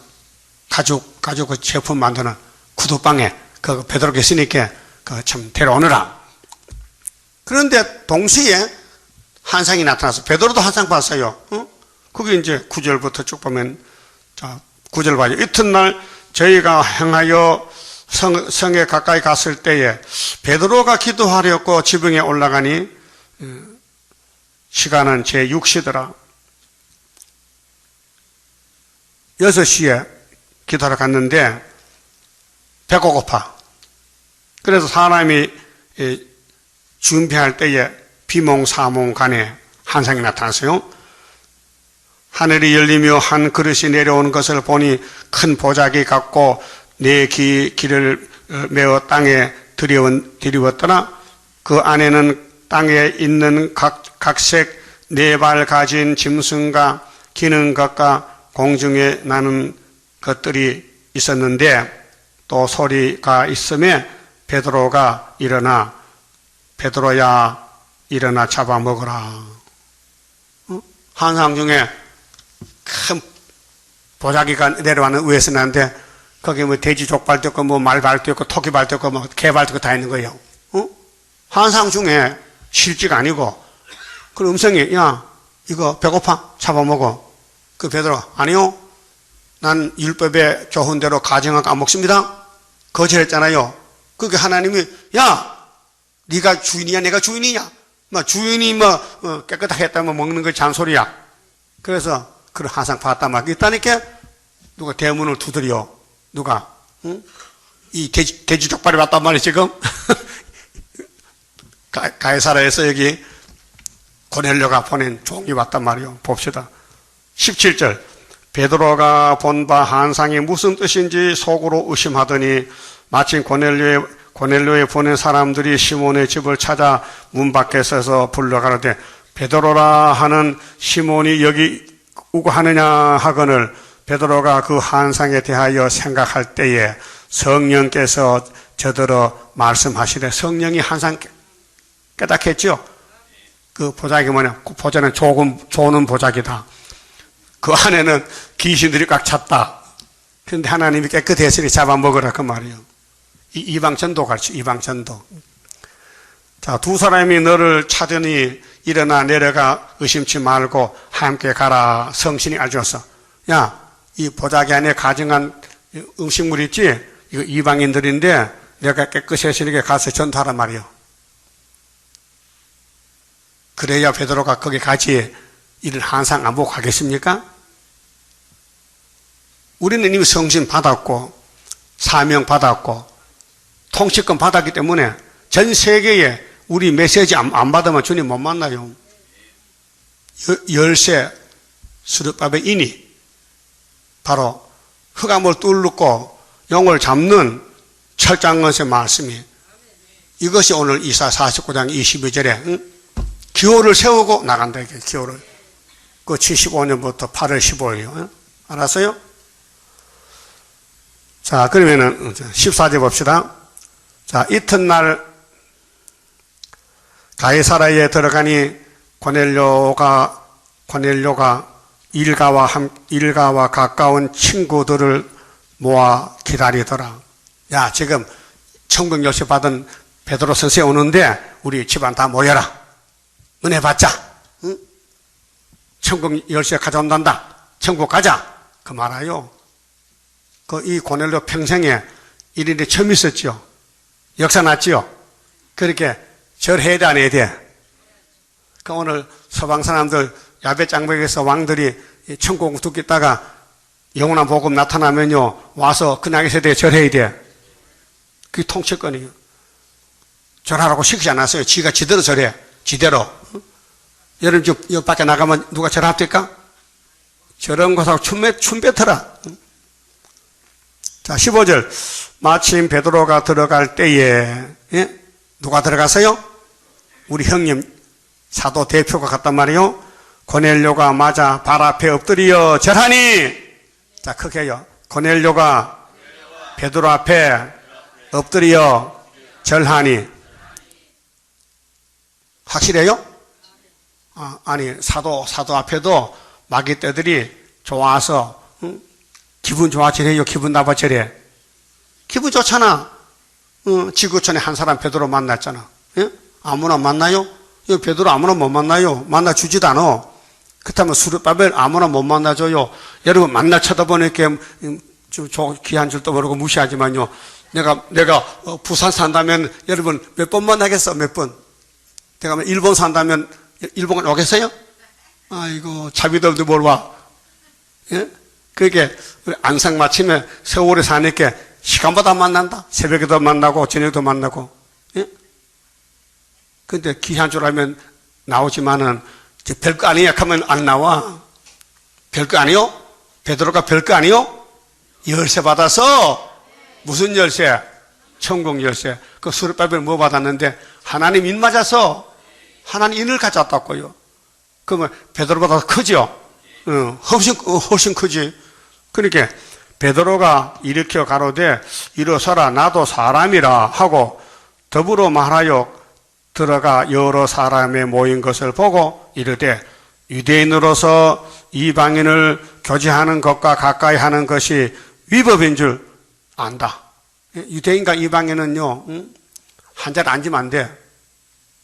가죽 그 제품 만드는 구두방에 그 베드로가 있으니까 그 참 데려오느라. 그런데 동시에 환상이 나타나서 베드로도 환상 봤어요. 그게 이제 9절부터 쭉 보면 자 9절 봐요. 이튿날 저희가 행하여 성에 가까이 갔을 때에 베드로가 기도하려고 지붕에 올라가니 시간은 제6시더라. 6시에 기도하러 갔는데 배가 고파. 그래서 사람이 준비할 때에 비몽사몽간에 환상이 나타났어요. 하늘이 열리며 한 그릇이 내려오는 것을 보니 큰 보자기 같고 네 길을 메어 땅에 들이웠더라. 그 안에는 땅에 있는 각색 네 발 가진 짐승과 기는 것과 공중에 나는 것들이 있었는데 또 소리가 있음에 베드로가 일어나 베드로야 일어나 잡아먹으라. 환상 중에 큰 보자기가 내려가는 위에서 나는데 거기 뭐 돼지 족발도 있고 뭐 말발도 있고 토끼 발도 있고 뭐 개발도 있고 다 있는 거예요. 환상 중에 실제가 아니고 그 음성이 야 이거 배고파 잡아먹어. 그 베드로가 아니요 난 율법에 좋은 대로 가정하고 안 먹습니다. 거절했잖아요. 그게 하나님이 야 네가 주인이야 내가 주인이냐 뭐 주인이 뭐 깨끗하게 했다면 먹는 거 잔소리야. 그래서 그런 환상 봤단 말이야. 있다니까 누가 대문을 두드려. 누가 이 돼지 족발이 왔단 말이야 지금. 가이사라에서 여기 고넬료가 보낸 종이 왔단 말이요. 봅시다. 17절 베드로가 본 바 환상이 무슨 뜻인지 속으로 의심하더니 마침 고넬료에 보낸 사람들이 시몬의 집을 찾아 문 밖에 서서 불러가로되 베드로라 하는 시몬이 여기 오고 하느냐 하거늘 베드로가 그 환상에 대하여 생각할 때에 성령께서 저더러 말씀하시되 성령이 항상 깨닫겠죠. 그 보자기 뭐냐? 그 보자는 조는 보자기다. 그 안에는 귀신들이 꽉 찼다. 그런데 하나님이 깨끗했으니 잡아먹으라 그 말이에요. 이방전도 가르쳐. 이방전도. 자, 두 사람이 너를 찾으니 일어나 내려가 의심치 말고 함께 가라. 성신이 알려줬어. 야, 이 보자기 안에 가정한 음식물 있지? 이거 이방인들인데 내가 깨끗해지니까 가서 전도하란 말이요. 그래야 베드로가 거기 가지. 이런 환상 안 보고 가겠습니까? 우리는 이미 성신 받았고 사명 받았고 통치권 받았기 때문에 전 세계에 우리 메시지 안 받으면 주님 못 만나요. 열쇠 스룹밥의 인이 바로 흑암을 뚫고 영을 잡는 철장건의 말씀이 이것이 오늘 이사 49장 22절에 기호를 세우고 나간다. 이게 기호를. 그 75년부터 8월 15일이요. 알았어요? 자, 그러면은 14절 봅시다. 자, 이튿날 가이사라에 들어가니 고넬료가 일가와 가까운 친구들을 모아 기다리더라. 야, 지금 천국 열쇠 받은 베드로 선생 오는데 우리 집안 다 모여라. 은혜 받자. 응? 천국 열쇠 가져온단다. 천국 가자. 그 말아요. 이 고넬료 평생에 일일이 처음 있었죠. 역사 났지요. 그렇게 절해야 돼, 안 해야 돼? 그 오늘 서방 사람들 야베 장벽에서 왕들이 천국 듣겠다가 영원한 복음 나타나면요 와서 그냥 있어야 돼, 절해야 돼. 그게 통치권이에요. 절하라고 시키지 않았어요. 지가 지대로 절해. 지대로. 여러분 저 밖에 나가면 누가 절합니까? 저런 것하고 춤 뱉어라. 자, 15절. 마침 베드로가 들어갈 때에, 예? 누가 들어갔어요? 우리 형님, 사도 대표가 갔단 말이요. 고넬료가 맞아 발 앞에 엎드려 절하니. 자, 크게 해요. 고넬료가 베드로 앞에 엎드려 절하니. 확실해요? 아니, 사도 앞에도 마귀떼들이 좋아서, 기분 좋아지래요? 기분 나빠지래? 기분 좋잖아. 지구촌에 한 사람 베드로 만났잖아. 예? 아무나 만나요? 베드로 아무나 못 만나요. 만나주지도 않아. 그렇다면 수르바벨 아무나 못 만나줘요. 여러분 만나 쳐다보니까 좀 귀한 줄도 모르고 무시하지만요. 내가 부산 산다면 여러분 몇 번 만나겠어? 몇 번? 내가 일본 산다면 일본 오겠어요? 아이고 차비도 없는데 뭘 와? 예? 그게 안성맞춤에 서울에 사니까 시간마다 만난다. 새벽에도 만나고 저녁에도 만나고. 예? 근데 귀한 줄 알면 나오지만은 별거 아니야 하면 안 나와. 별거 아니요? 베드로가 별거 아니요? 열쇠 받아서 무슨 열쇠? 천국 열쇠. 그 수르바벨 뭐 받았는데 하나님 인 맞아서 하나님 인을 가졌다고요. 그러면 베드로보다 크죠? 훨씬 크지. 그러니까 베드로가 일으켜 가로되 일어서라 나도 사람이라 하고 더불어 말하여 들어가 여러 사람의 모인 것을 보고 이르되 유대인으로서 이방인을 교제하는 것과 가까이 하는 것이 위법인 줄 안다. 유대인과 이방인은요, 한 자리 앉으면 안 돼.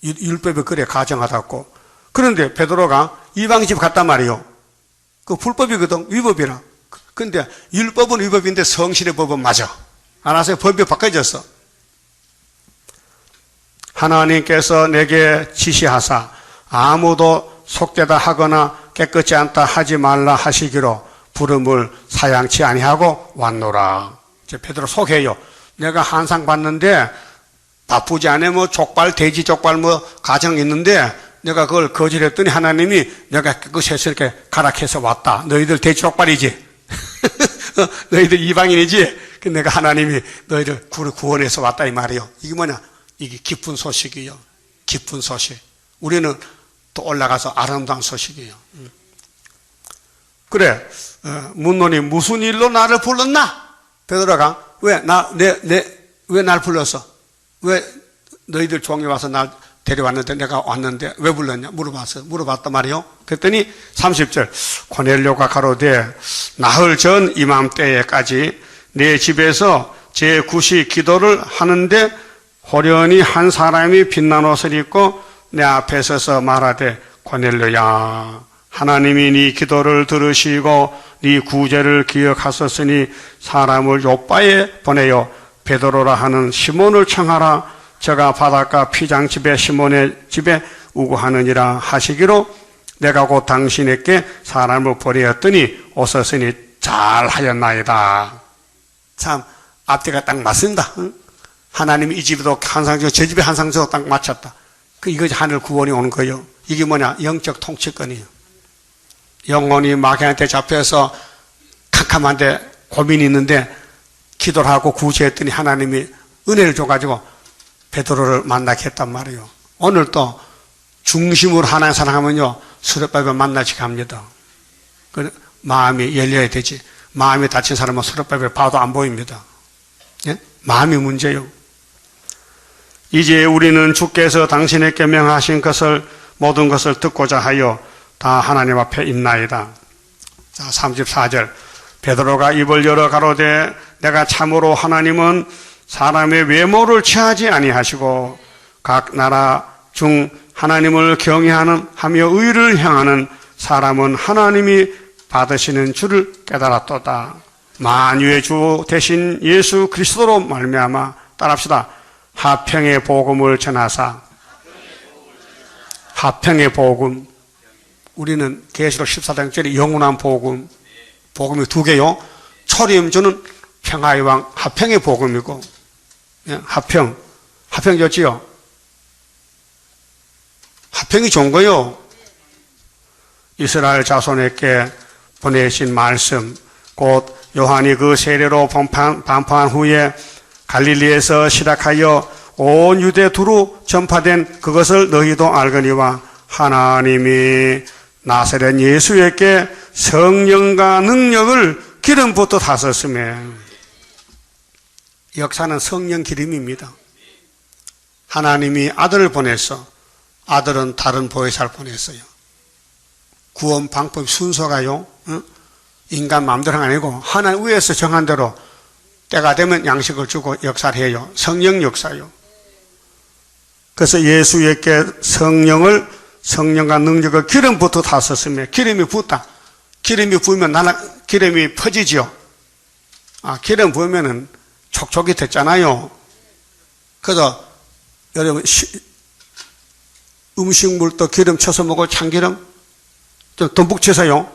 율법이 그래 가정하다고. 그런데 베드로가 이방인 집 갔단 말이에요. 그 불법이거든, 위법이라. 근데 율법은 위법인데 성실의 법은 맞아. 알아서 법이 바꿔졌어. 하나님께서 내게 지시하사 아무도 속되다 하거나 깨끗지 않다 하지 말라 하시기로 부름을 사양치 아니하고 왔노라. 이제 베드로 속해요. 내가 한상 봤는데 바쁘지 않아 뭐 족발, 돼지 족발 뭐 가정 있는데 내가 그걸 거절했더니 하나님이 내가 깨끗이 해서 이렇게 가락해서 왔다. 너희들 돼지 족발이지? 너희들 이방인이지? 내가 하나님이 너희를 구원해서 왔다 이 말이요. 이게 뭐냐? 이게 기쁜 소식이요. 기쁜 소식. 우리는 또 올라가서 아름다운 소식이에요. 그래, 문론이 무슨 일로 나를 불렀나? 베드로가 왜 날 불렀어? 왜 너희들 종이 와서 날 데려왔는데 내가 왔는데 왜 불렀냐? 물어봤단 말이요. 그랬더니 30절 고넬료가 가로되 나흘 전 이맘때에까지 내 집에서 제9시 기도를 하는데 호련히 한 사람이 빛난 옷을 입고 내 앞에 서서 말하되 고넬료야 하나님이 네 기도를 들으시고 네 구제를 기억하셨으니 사람을 요바에 보내어 베드로라 하는 시몬을 청하라. 저가 바닷가 피장집에 시몬의 집에 우거하느니라 하시기로 내가 곧 당신에게 사람을 보내었더니 오셨으니 잘하였나이다. 참 앞뒤가 딱 맞습니다. 응? 하나님이 이 집에도 한상적, 저 집에 한상적 딱 맞췄다. 이것이 하늘 구원이 오는 거예요. 이게 뭐냐? 영적 통치권이에요. 영혼이 마귀한테 잡혀서 캄캄한데 고민이 있는데 기도를 하고 구제했더니 하나님이 은혜를 줘가지고 베드로를 만나게 했단 말이에요. 오늘 또 중심으로 하나님 사랑하면요 수렵밥에 만나지 갑니다. 마음이 열려야 되지. 마음이 다친 사람은 수렵밥에 봐도 안 보입니다. 예? 마음이 문제요. 이제 우리는 주께서 당신에게 명하신 것을 모든 것을 듣고자 하여 다 하나님 앞에 있나이다. 자, 34절 베드로가 입을 열어 가로되 내가 참으로 하나님은 사람의 외모를 취하지 아니하시고 각 나라 중 하나님을 경외하는 하며 의를 향하는 사람은 하나님이 받으시는 줄을 깨달았도다. 만유의 주 대신 예수 그리스도로 말미암아 따라합시다. 화평의 복음을 전하사. 화평의 복음. 우리는 계시록 14장짜리 영원한 복음. 복음이 두 개요. 초림주는 평화의 왕 화평의 복음이고 화평 좋지요. 화평이 좋은 거요. 이스라엘 자손에게 보내신 말씀 곧 요한이 그 세례로 반포한 후에 갈릴리에서 시작하여 온 유대 두루 전파된 그것을 너희도 알거니와 하나님이 나사렛 예수에게 성령과 능력을 기름부터 다셨으며 역사는 성령 기름입니다. 하나님이 아들을 보냈어. 아들은 다른 보혜사를 보냈어요. 구원 방법 순서가요. 인간 마음대로 아니고 하나님 위에서 정한 대로 때가 되면 양식을 주고 역사를 해요. 성령 역사요. 그래서 예수에게 성령과 능력을 기름부터 다셨으며 기름이 붓다. 기름이 부으면 기름이 퍼지죠. 기름 부으면은 촉촉이 됐잖아요. 그래서 여러분 음식물도 기름 쳐서 먹어. 참기름 좀 듬뿍 쳐서요.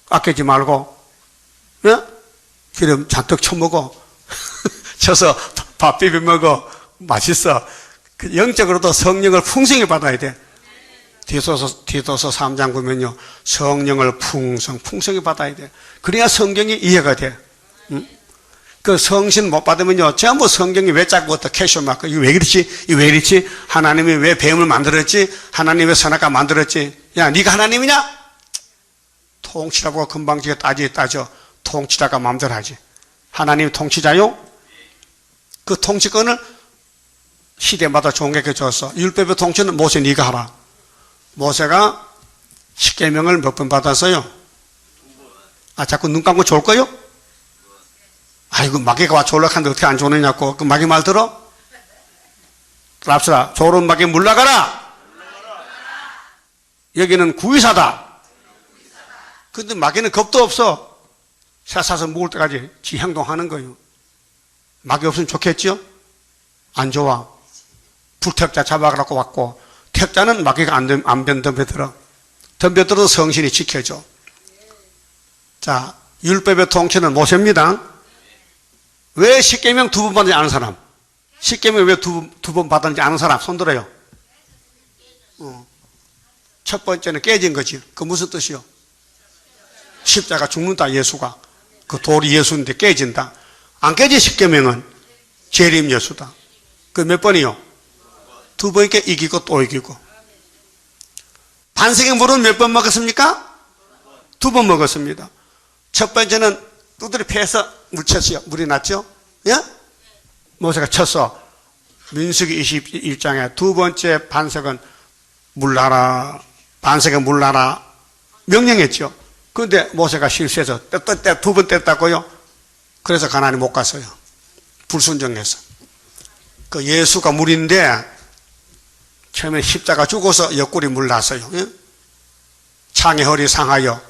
아끼지 말고. 예? 기름 잔뜩 쳐먹어. 쳐서 밥 비벼 먹어. 맛있어. 영적으로도 성령을 풍성히 받아야 돼. 디도서 3장 보면요. 성령을 풍성히 받아야 돼. 그래야 성경이 이해가 돼. 응? 그 성신 못 받으면요. 전부 성경이 왜 자꾸 캐쇼 마크. 이거 왜 그렇지? 이거 왜 이렇지? 하나님이 왜 뱀을 만들었지? 하나님이 왜 선악과 만들었지? 야, 네가 하나님이냐? 통치라고 금방 지가 따져. 통치자가 마음대로 하지. 하나님이 통치자요? 그 통치권을 시대마다 종에게 줬어. 율법의 통치는 모세 네가 하라. 모세가 십계명을 몇 번 받았어요? 아, 자꾸 눈 감고 졸 거요? 아이고, 마귀가 와 졸락하는데 어떻게 안 졸느냐고. 그 마귀 말 들어? 랍스라, 졸은 마귀 물러가라! 여기는 구의사다. 근데 마귀는 겁도 없어. 새 사서 먹을 때까지 지 행동하는 거예요. 마귀 없으면 좋겠죠? 안 좋아. 불택자 잡아가라고 왔고, 택자는 마귀가 안 덤벼들어. 덤벼들어도 성신이 지켜줘. 자, 율법의 통치는 모세입니다. 왜 십계명 2번 받는지 아는 사람? 십계명 왜 두 번 받았는지 아는 사람? 손 들어요. 첫 번째는 깨진 거지. 그 무슨 뜻이요? 십자가 죽는다, 예수가. 그 돌이 예수인데 깨진다. 안 깨진 십계명은 재림 예수다. 그 몇 번이요? 2번이니까 이기고 또 이기고. 반석의 물은 몇 번 먹었습니까? 2번 먹었습니다. 첫 번째는 두드려 패서 물 쳤어요. 물이 났죠? 예? 모세가 쳤어. 민수기 21장에 두 번째 반석은 물나라, 반석에 물나라 명령했죠. 그런데 모세가 실수해서 2번 뗐다고요? 그래서 가나안에 못 갔어요. 불순종해서. 그 예수가 물인데 처음에 십자가 죽어서 옆구리 물 났어요. 예? 창의 허리 상하여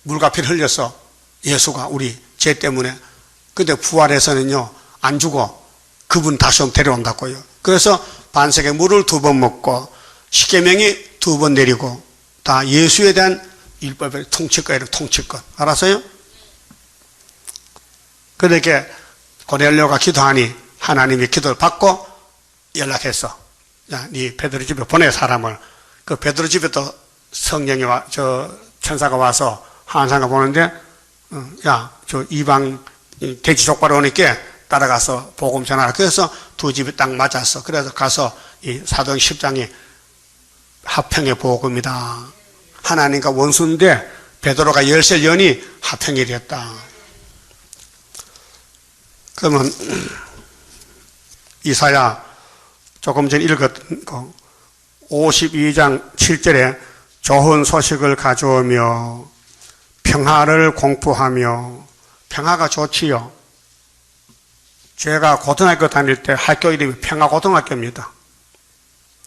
물과 피를 흘려서 예수가 우리 죄 때문에. 근데 부활해서는요, 안 죽어. 그분 다시 오면 데려온다고요. 그래서 반석의 물을 2번 먹고, 십계명이 2번 내리고, 다 예수에 대한 율법의 통치권이에요, 통치권. 알았어요? 그렇게 고넬료가 기도하니 하나님이 기도를 받고 연락했어. 야, 네 베드로 집에 보내, 사람을. 그 베드로 집에 또 성령이 천사가 와서 한사가 보는데, 야, 저 이방 돼지 족발이 오니까 따라가서 복음 전하라. 그래서 두 집이 딱 맞았어. 그래서 가서 이 사도행 10장이 합평의 복음이다. 하나님과 원수인데 베드로가 열쇠를 여니 합평이 됐다. 그러면 이사야 조금 전에 읽었던 거 52장 7절에 좋은 소식을 가져오며 평화를 공포하며. 평화가 좋지요. 제가 고등학교 다닐 때 학교 이름이 평화고등학교입니다.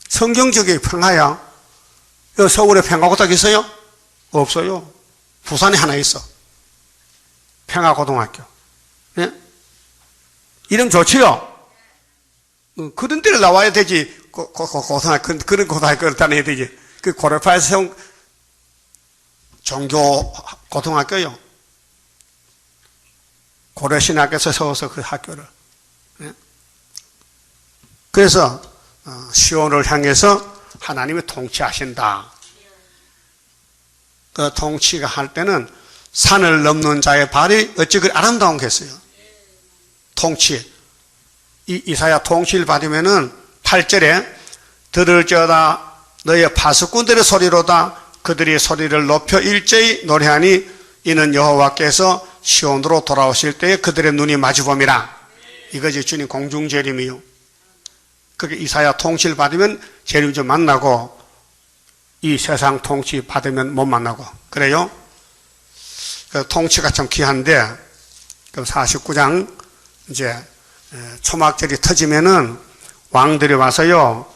성경적인 평화야. 서울에 평화고등학교 있어요? 없어요. 부산에 하나 있어. 평화고등학교. 예? 이름 좋지요? 그런 데를 나와야 되지. 고등학교, 그런 고등학교를 다녀야 되지. 그 고려파에서 세운 종교 고등학교요. 고려신학에서 세워서 그 학교를. 그래서 시온을 향해서 하나님이 통치하신다. 그 통치가 할 때는 산을 넘는 자의 발이 어찌 그리 아름다운 겠어요. 통치. 이사야 통치를 받으면은 8절에 들을지어다 너의 파수꾼들의 소리로다 그들이 소리를 높여 일제히 노래하니 이는 여호와께서 시온으로 돌아오실 때에 그들의 눈이 마주봄이라. 이것이 주님 공중재림이요. 그게 이사야 통치를 받으면 재림 좀 만나고 이 세상 통치 받으면 못 만나고 그래요. 그 통치가 참 귀한데 그 49장 이제 초막절이 터지면은 왕들이 와서요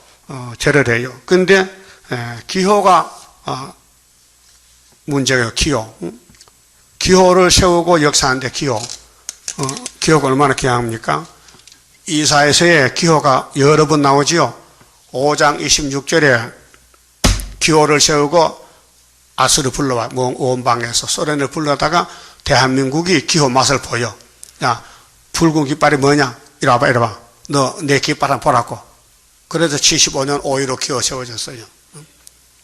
절을 해요. 근데 기호가 문제예요. 기호. 기호를 세우고 역사하는데 기호. 기호가 얼마나 귀합니까? 이사야서에 기호가 여러 번 나오지요. 5장 26절에 기호를 세우고 아수르 불러와 원방에서 소련을 불러다가 대한민국이 기호 맛을 보여. 야, 붉은 깃발이 뭐냐? 이리 와봐, 이리 와. 너 내 깃발 한번 보라고. 그래서 75년 5.15 기호 세워졌어요.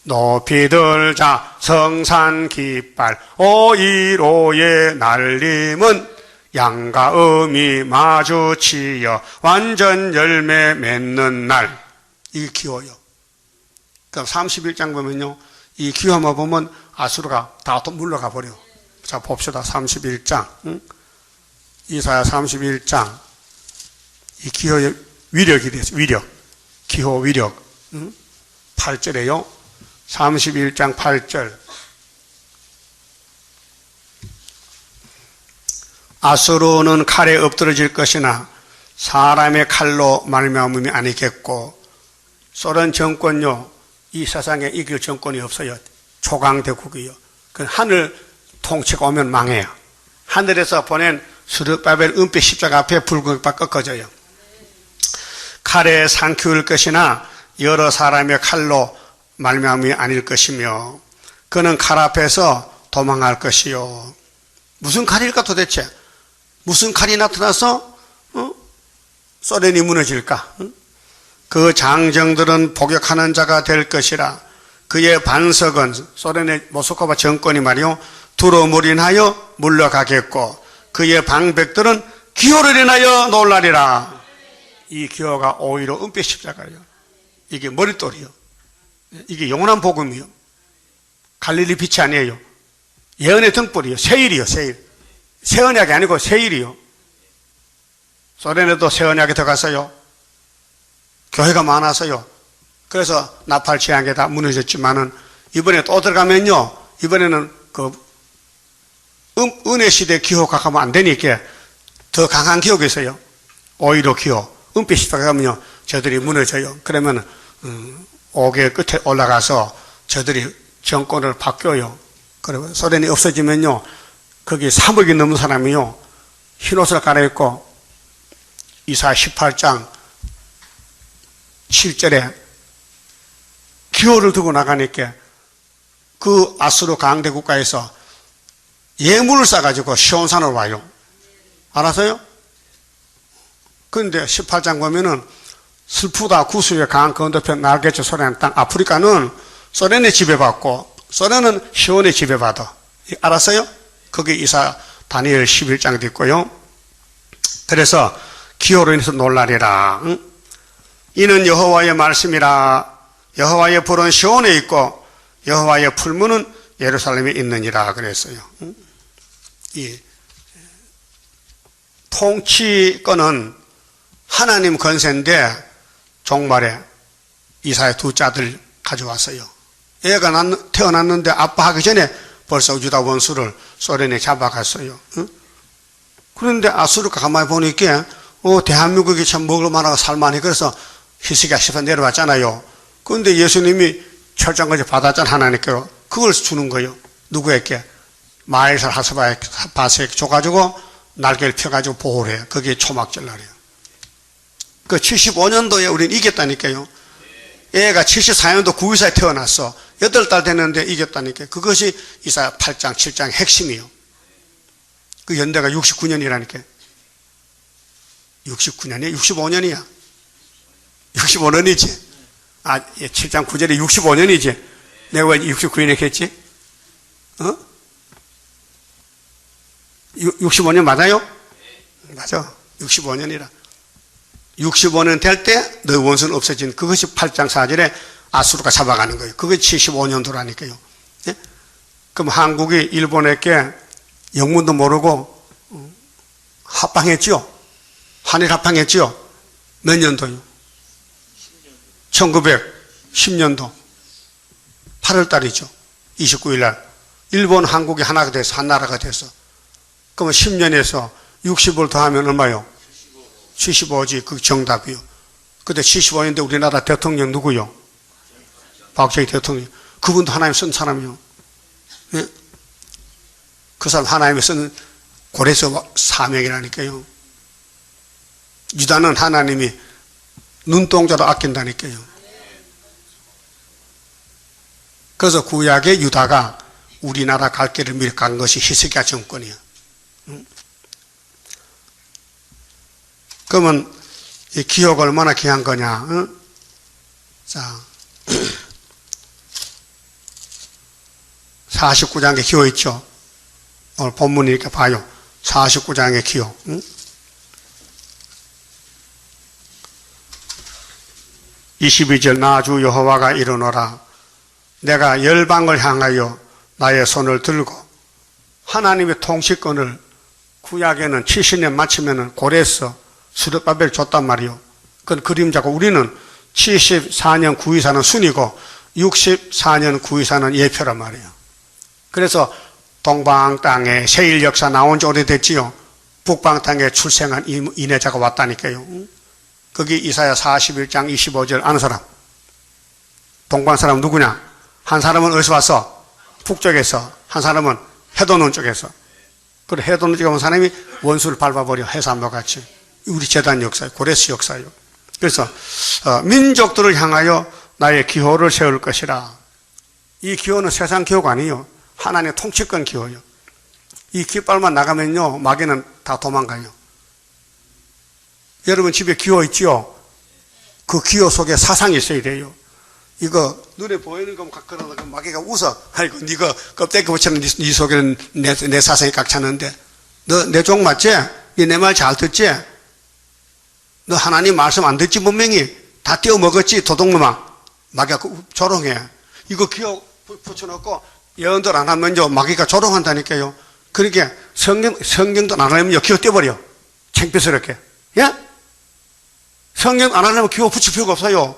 높이 들자 성산 깃발 5.15의 날림은 양과 음이 마주치여 완전 열매 맺는 날. 이게 기호요. 그럼 31장 보면요, 이 기호만 보면 아수르가 다 또 물러가 버려. 자, 봅시다. 31장. 이사야 31장. 이 기호의 위력이 됐어. 위력. 기호 위력. 8절에요. 31장 8절. 아수르는 칼에 엎드러질 것이나 사람의 칼로 말미암음이 아니겠고, 소련 정권요, 이 세상에 이길 정권이 없어요. 초강대국이요. 그 하늘 통치가 오면 망해요. 하늘에서 보낸 스룹바벨 은빛 십자가 앞에 붉은 깃발 꺾어져요. 칼에 상키울 것이나 여러 사람의 칼로 말미암음이 아닐 것이며, 그는 칼 앞에서 도망할 것이요. 무슨 칼일까 도대체? 무슨 칼이 나타나서 소련이 무너질까? 그 장정들은 복역하는 자가 될 것이라. 그의 반석은 소련의 모스크바 정권이 말이요, 두루물 인하여 물러가겠고, 그의 방백들은 기호를 인하여 놀라리라. 이 기호가 오히려 은빛 십자가예요. 이게 머릿돌이요. 이게 영원한 복음이요. 갈릴리 빛이 아니에요. 예언의 등불이요. 세일이요. 세일. 새 언약이 아니고 세일이요. 소련에도 새 언약이 들어갔어요. 교회가 많아서요. 그래서 나팔 취향에 다 무너졌지만은, 이번에 또 들어가면요, 이번에는 은혜 시대 기호가 가면 안 되니까 더 강한 기호가 있어요. 오히려 기호. 은빛 시대가 가면요, 저들이 무너져요. 그러면 5개 끝에 올라가서 저들이 정권을 바뀌어요. 그리고 소련이 없어지면요, 거기 3억이 넘는 사람이요, 흰옷을 갈아입고 이사야 18장 7절에 기호를 두고 나가니까 그 아수르 강대 국가에서 예물을 싸가지고 시온산으로 와요. 알았어요? 그런데 18장 보면은 슬프다 구수의 강한 건너편 나겠죠. 소련 땅. 아프리카는 소련의 지배받고 소련은 시온의 지배받아. 알았어요? 거기 이사 다니엘 11장도 있고요. 그래서 기호로 인해서 놀라리라. 이는 여호와의 말씀이라. 여호와의 불은 시온에 있고 여호와의 풀무는 예루살렘에 있느니라 그랬어요. 이 통치권은 하나님 권세인데 종말에 이사야 두 짤을 가져왔어요. 애가 태어났는데 아빠 하기 전에 벌써 유다 원수를 소련에 잡아갔어요. 그런데 아수르가 가만히 보니까 대한민국이 참 먹을 만하고 살만해. 그래서 히스기야 10편 내려왔잖아요. 그런데 예수님이 철장까지 받았잖아. 하나님께로. 그걸 주는 거예요. 누구에게? 마에살 하스바에게 줘가지고 날개를 펴가지고 보호를 해요. 그게 초막절 날이에요. 그 75년도에 우리는 이겼다니까요. 애가 74년도 9.24에 태어났어. 8달 됐는데 이겼다니까요. 그것이 이사야 8장, 7장의 핵심이에요. 그 연대가 69년이라니까요. 69년이야? 65년이야. 65년이지. 7장 9절에 65년이지. 내가 왜 69년에 했지? 65년 맞아요? 맞아. 65년이라. 65년 될 때 너희 원수는 없어진, 그것이 8장 4절에 아수르가 잡아가는 거예요. 그게 75년도라니까요. 예? 그럼 한국이 일본에게 영문도 모르고 합방했죠? 한일 합방했죠? 몇 년도요? 1910년도 8월 달이죠. 29일 날 일본 한국이 하나가 돼서 한 나라가 됐어. 그러면 10년에서 60을 더하면 얼마요? 75지. 그 정답이요. 그때 75년대 우리나라 대통령 누구요? 박정희 대통령. 그분도 하나님 쓴 사람이요. 예? 그 사람 하나님이 쓰는 고레스 사명이라니까요. 유다는 하나님이 눈동자로 아낀다니까요. 그래서 구약의 유다가 우리나라 갈 길을 미리 간 것이 히스기야 정권이에요. 그러면 이 기호가 얼마나 귀한 거냐? 자, 49장의 기호 있죠? 오늘 본문이 이렇게 봐요. 49장의 기호. 22절 나 주 여호와가 이르노라 내가 열방을 향하여 나의 손을 들고 하나님의 통치권을 구약에는 70년 마치면은 고레스 스룹바벨 줬단 말이요. 그건 그림자고 우리는 74년 구이사는 순이고 64년 구이사는 예표란 말이에요. 그래서 동방 땅에 세일 역사 나온 지 오래됐지요. 북방 땅에 출생한 인해자가 왔다니까요. 거기 이사야 41장 25절 아는 사람. 동방 사람 누구냐? 한 사람은 어디서 왔어? 북쪽에서. 한 사람은 해돋는 쪽에서. 그래 해돋는 쪽에 온 사람이 원수를 밟아버려 해산과 같이. 우리 제단 역사예요. 고레스 역사예요. 그래서 민족들을 향하여 나의 기호를 세울 것이라. 이 기호는 세상 기호가 아니에요. 하나님의 통치권 기호예요. 이 깃발만 나가면요 마귀는 다 도망가요. 여러분 집에 기호 있지요? 그 기호 속에 사상이 있어야 돼요. 이거 눈에 보이는 것만 그러다가 마귀가 웃어. 아이고 네가 껍데기 붙이는 네 속에는 내 사상이 꽉 찼는데 너 내 종 맞지? 네 내 말 잘 듣지? 너 하나님 말씀 안 듣지 분명히 다 떼어 먹었지 도둑놈아. 마귀가 조롱해. 이거 기호 붙여놓고 예언들 안 하면요 마귀가 조롱한다니까요. 그러니까 성경도 안 하면요 기호 떼버려. 창피스럽게. 예? 성경 안 하려면 기호 붙일 필요가 없어요.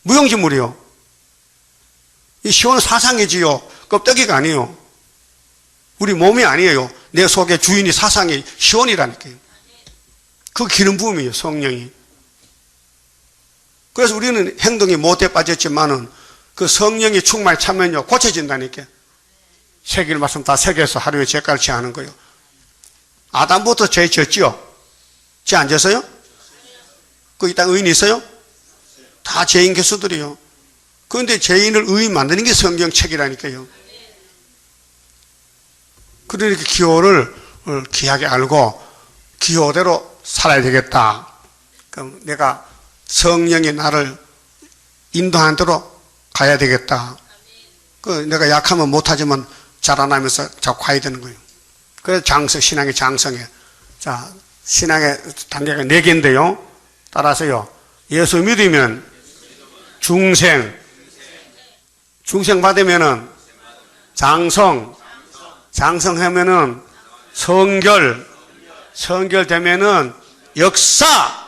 무용지물이요. 이 시온은 사상이지요. 껍데기가 아니에요. 우리 몸이 아니에요. 내 속에 주인이 사상이 시온이라니까요. 그 기름 부음이에요. 성령이. 그래서 우리는 행동이 못돼 빠졌지만은 그 성령이 충만히 차면요 고쳐진다니까. 새길 말씀 다 새겨서 하루에 죄가를 취하는 거예요. 아담부터 죄 졌지요? 죄 안 졌어요? 그 이 땅 의인이 있어요? 다 죄인 개수들이요. 그런데 죄인을 의인 만드는 게 성경책이라니까요. 그러니까 기호를 귀하게 알고 기호대로 살아야 되겠다. 그럼 내가 성령이 나를 인도하는 대로 가야 되겠다. 그 내가 약하면 못하지만 자라나면서 자꾸 가야 되는 거예요. 그래서 신앙의 장성에. 자, 신앙의 단계가 4개인데요. 따라서요. 예수 믿으면 중생 받으면은 장성하면은 성결되면은 역사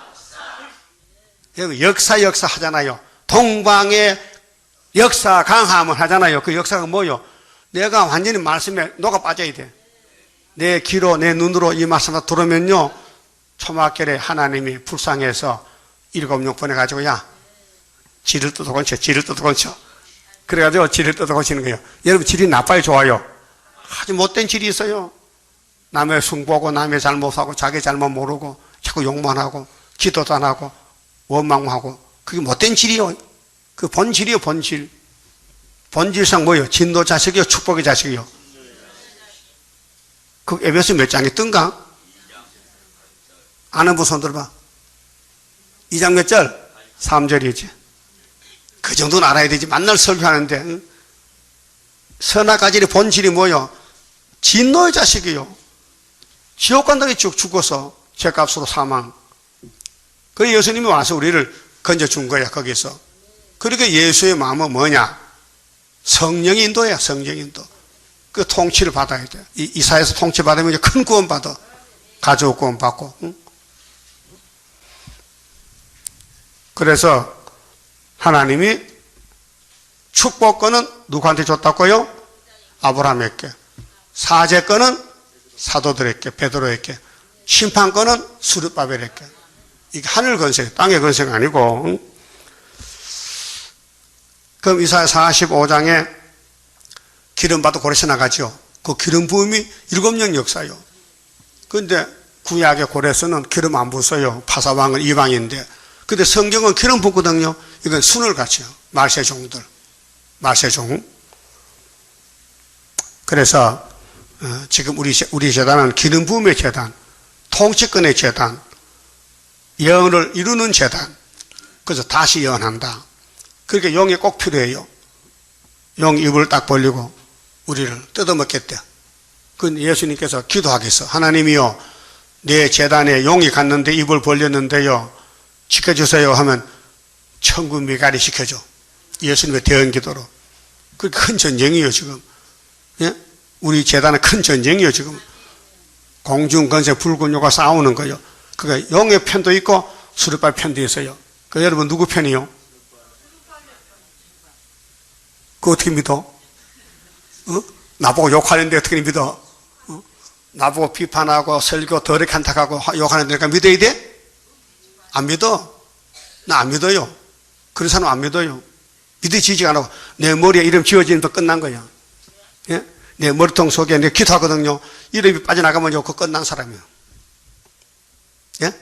하잖아요. 동방의 역사 강함을 하잖아요. 그 역사가 뭐요? 내가 완전히 말씀에 녹아 빠져야 돼. 내 귀로 내 눈으로 이 말씀을 들으면요 초막결에 하나님이 불쌍해서 7명 보내가지고 야 지를 뜯어 건쳐 그래가지고 지를 뜯어 건치는 거예요. 여러분 질이 나빠요 좋아요? 아주 못된 질이 있어요. 남의 숭보고 남의 잘못하고 자기 잘못 모르고 자꾸 욕만 하고 기도도 안 하고 원망하고 그게 못된 질이요. 그 본질이요 본질. 본질상 뭐예요? 진노 자식이요 축복의 자식이요. 그 에베소 몇 장에 뜬가? 아는 분 손 들어봐. 2장 몇 절? 3절이지. 그 정도는 알아야 되지. 만날 설교하는데 응? 선악과질의 본질이 뭐요? 진노의 자식이요. 지옥 간다고 쭉 죽어서 죄값으로 사망. 그 예수님이 와서 우리를 건져준 거야 거기서. 그러니까 예수의 마음은 뭐냐? 성령의 인도야. 성령의 인도. 그 통치를 받아야 돼. 이사에서 통치 받으면 이제 큰 구원 받아. 가족 구원 받고. 응? 그래서 하나님이 축복권은 누구한테 줬다고요? 아브라함에게. 사제권은 사도들에게, 베드로에게. 심판권은 스룹바벨에게. 이게 하늘 건세, 땅의 건세가 아니고. 응? 그럼 이사야 45장에 기름 받아 고레스 나가죠. 그 기름 부음이 7년 역사요. 근데 구약의 고레스는 기름 안 부어요. 파사왕은 이방인데. 근데 성경은 기름 붓거든요. 이건 순을 갖춰요. 말세종들. 말세종. 그래서 지금 우리 재단은 기름 부음의 재단, 통치권의 재단, 예언을 이루는 재단. 그래서 다시 예언한다. 그렇게 용이 꼭 필요해요. 용 입을 딱 벌리고 우리를 뜯어먹겠대. 그건 예수님께서 기도하겠어. 하나님이요, 내 재단에 용이 갔는데 입을 벌렸는데요, 지켜주세요 하면 천국 미가리 시켜줘. 예수님의 대언 기도로. 그 큰 전쟁이에요 지금. 예? 우리 재단은 큰 전쟁이에요 지금. 공중건세 불군요가 싸우는 거예요. 그러니까 용의 편도 있고 수르발 편도 있어요. 그 여러분 누구 편이요? 그거 어떻게 믿어? 어? 나보고 욕하는데 어떻게 믿어? 어? 나보고 비판하고 설교 더럽게 한탁하고 욕하는데 내가 믿어야 돼? 안 믿어. 나 안 믿어요. 그런 사람 안 믿어요. 믿어지지가 않고 내 머리에 이름 지어지는 거 끝난 거야. 예? 내 머리통 속에 내 기도하거든요. 이름이 빠져나가면 그거 끝난 사람이에요. 예?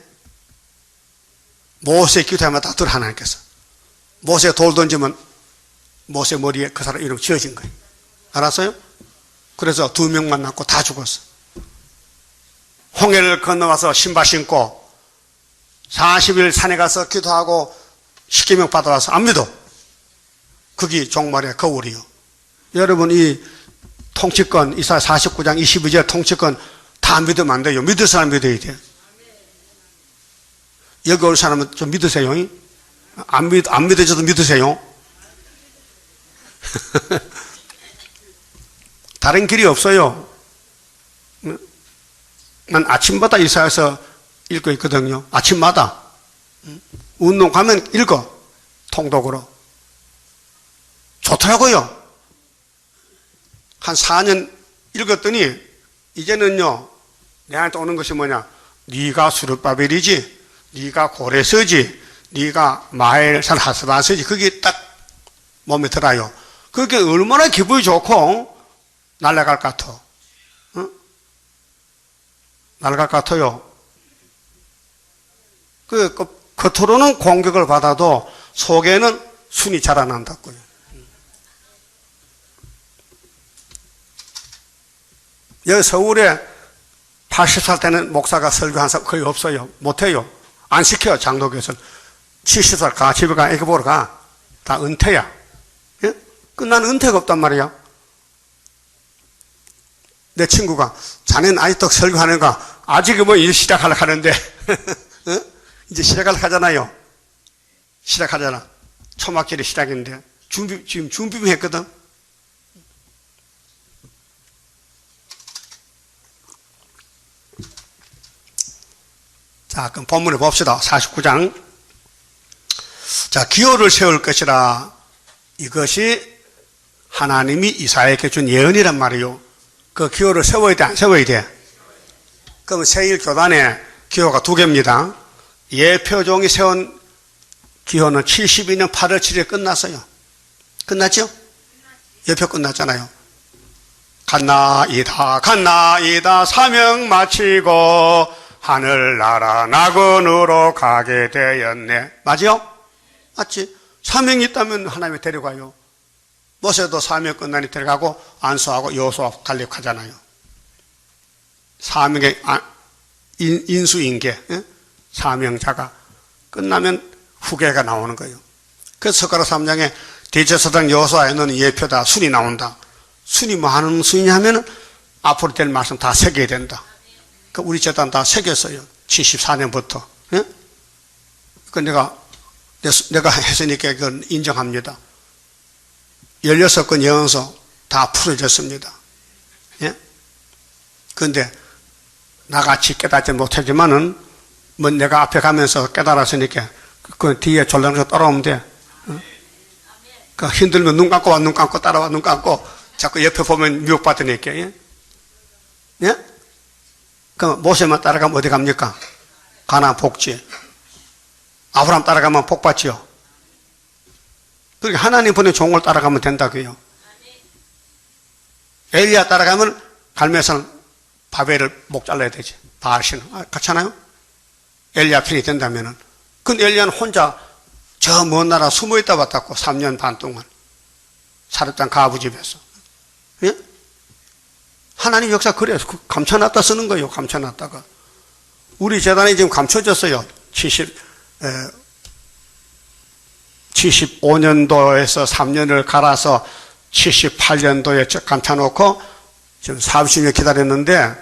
모세 기도하면 다 들어 하나님께서. 모세 돌 던지면 모세 머리에 그 사람 이름 지어진 거예요. 알았어요? 그래서 2명만 남고 다 죽었어. 홍해를 건너와서 신발 신고 40일 산에 가서 기도하고 십계명 받아와서 안 믿어. 그게 종말의 거울이요. 여러분 이 통치권 이사야 49장 22절 통치권 다 믿으면 안 돼요. 믿을 사람 믿어야 돼. 여기 올 사람은 좀 믿으세요. 안 믿어져도 믿으세요. 다른 길이 없어요. 난 아침마다 이사야서 읽고 있거든요. 아침마다. 운동 가면 읽어. 통독으로. 좋더라고요. 한 4년 읽었더니 이제는요, 내한테 오는 것이 뭐냐. 네가 수르바벨이지, 네가 고레서지, 네가 마엘산 하스바스지. 그게 딱 몸에 들어요. 그게 얼마나 기분이 좋고 날아갈 것 같아. 응? 날아갈 것 같아요. 겉으로는 공격을 받아도 속에는 순이 자라난다고요. 여기 서울에 80살 되는 목사가 설교한 사람 거의 없어요. 못해요. 안 시켜요, 장로교에서는. 70살 가, 집에 가, 애기 보러 가. 다 은퇴야. 예? 나는 은퇴가 없단 말이야. 내 친구가, 자네는 아직도 설교하는가? 아직은 뭐 일 시작하려고 하는데, 어? 이제 시작하려고 하잖아요. 시작하잖아. 초막절이 시작인데, 지금 준비만 했거든. 자, 그럼 본문을 봅시다. 49장. 자, 기호를 세울 것이라. 이것이 하나님이 이사야에게 준 예언이란 말이에요. 그 기호를 세워야 돼, 안 세워야 돼? 그럼 세일 교단에 기호가 2개입니다. 예표종이 세운 기호는 72년 8월 7일에 끝났어요. 끝났죠? 예표 끝났잖아요. 갔나이다 사명 마치고 하늘나라 낙원으로 가게 되었네. 맞죠? 맞지? 사명이 있다면 하나님이 데려가요. 모세도 사명 끝나니 데려가고 안수하고 여호수아 갈렙하잖아요. 사명의 인수인계, 사명자가 끝나면 후계가 나오는 거예요. 그래서 숟가락 3장에 대제사장 여호수아에는 예표다, 순이 나온다. 순이 뭐 하는 순이냐면 앞으로 될 말씀 다 새겨야 된다. 우리 재단 다 새겼어요. 74년부터. 예? 그 내가 했으니까 그건 인정합니다. 16건 예언서 다 풀어졌습니다. 예? 그런데 나같이 깨닫지 못하지만은 뭐 내가 앞에 가면서 깨달았으니까 그 뒤에 졸라서 따라오면 돼. 어? 그 힘들면 눈 감고 와, 눈 감고 따라와, 눈 감고 자꾸 옆에 보면 미혹받으니까. 예? 예? 그럼 모세만 따라가면 어디 갑니까? 가나안 복지. 아브라함 따라가면 복 받지요. 그러니까 하나님 보낸 종을 따라가면 된다고요. 엘리야 따라가면 갈매산 바벨을 목 잘라야 되지. 바알신. 그렇잖아요? 엘리야 편이 된다면은. 근데 엘리야는 혼자 저 먼 나라 숨어 있다 왔다고 3년 반 동안. 사렙장 가부 집에서. 예? 하나님 역사 그래요. 감춰놨다 쓰는 거예요. 감춰놨다가. 우리 재단이 지금 감춰졌어요. 75년도에서 3년을 갈아서 78년도에 감춰놓고 지금 40년 기다렸는데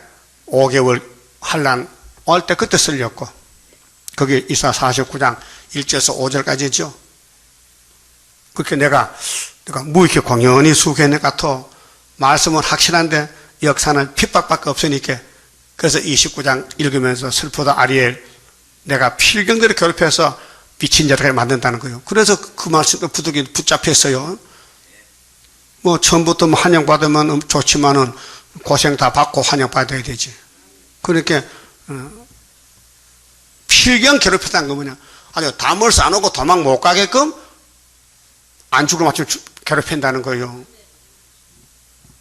5개월 환란 올 때 그때 쓸렸고 거기 이사 49장 1절에서 5절까지죠. 그렇게 내가 뭐 이렇게 공연히 수고했는 것 같아. 말씀은 확실한데 역사는 핍박밖에 없으니까. 그래서 29장 읽으면서 슬프다 아리엘, 내가 필경들을 괴롭혀서 미친 자들을 만든다는 거예요. 그래서 그 말씀도 부득이 붙잡혔어요. 뭐 처음부터 뭐 환영받으면 좋지만은 고생 다 받고 환영받아야 되지. 그러니까 필경 괴롭혔다는 거 뭐냐, 아주 담을 쌓아놓고 도망 못 가게끔 안죽을 맞춰 괴롭힌다는 거예요.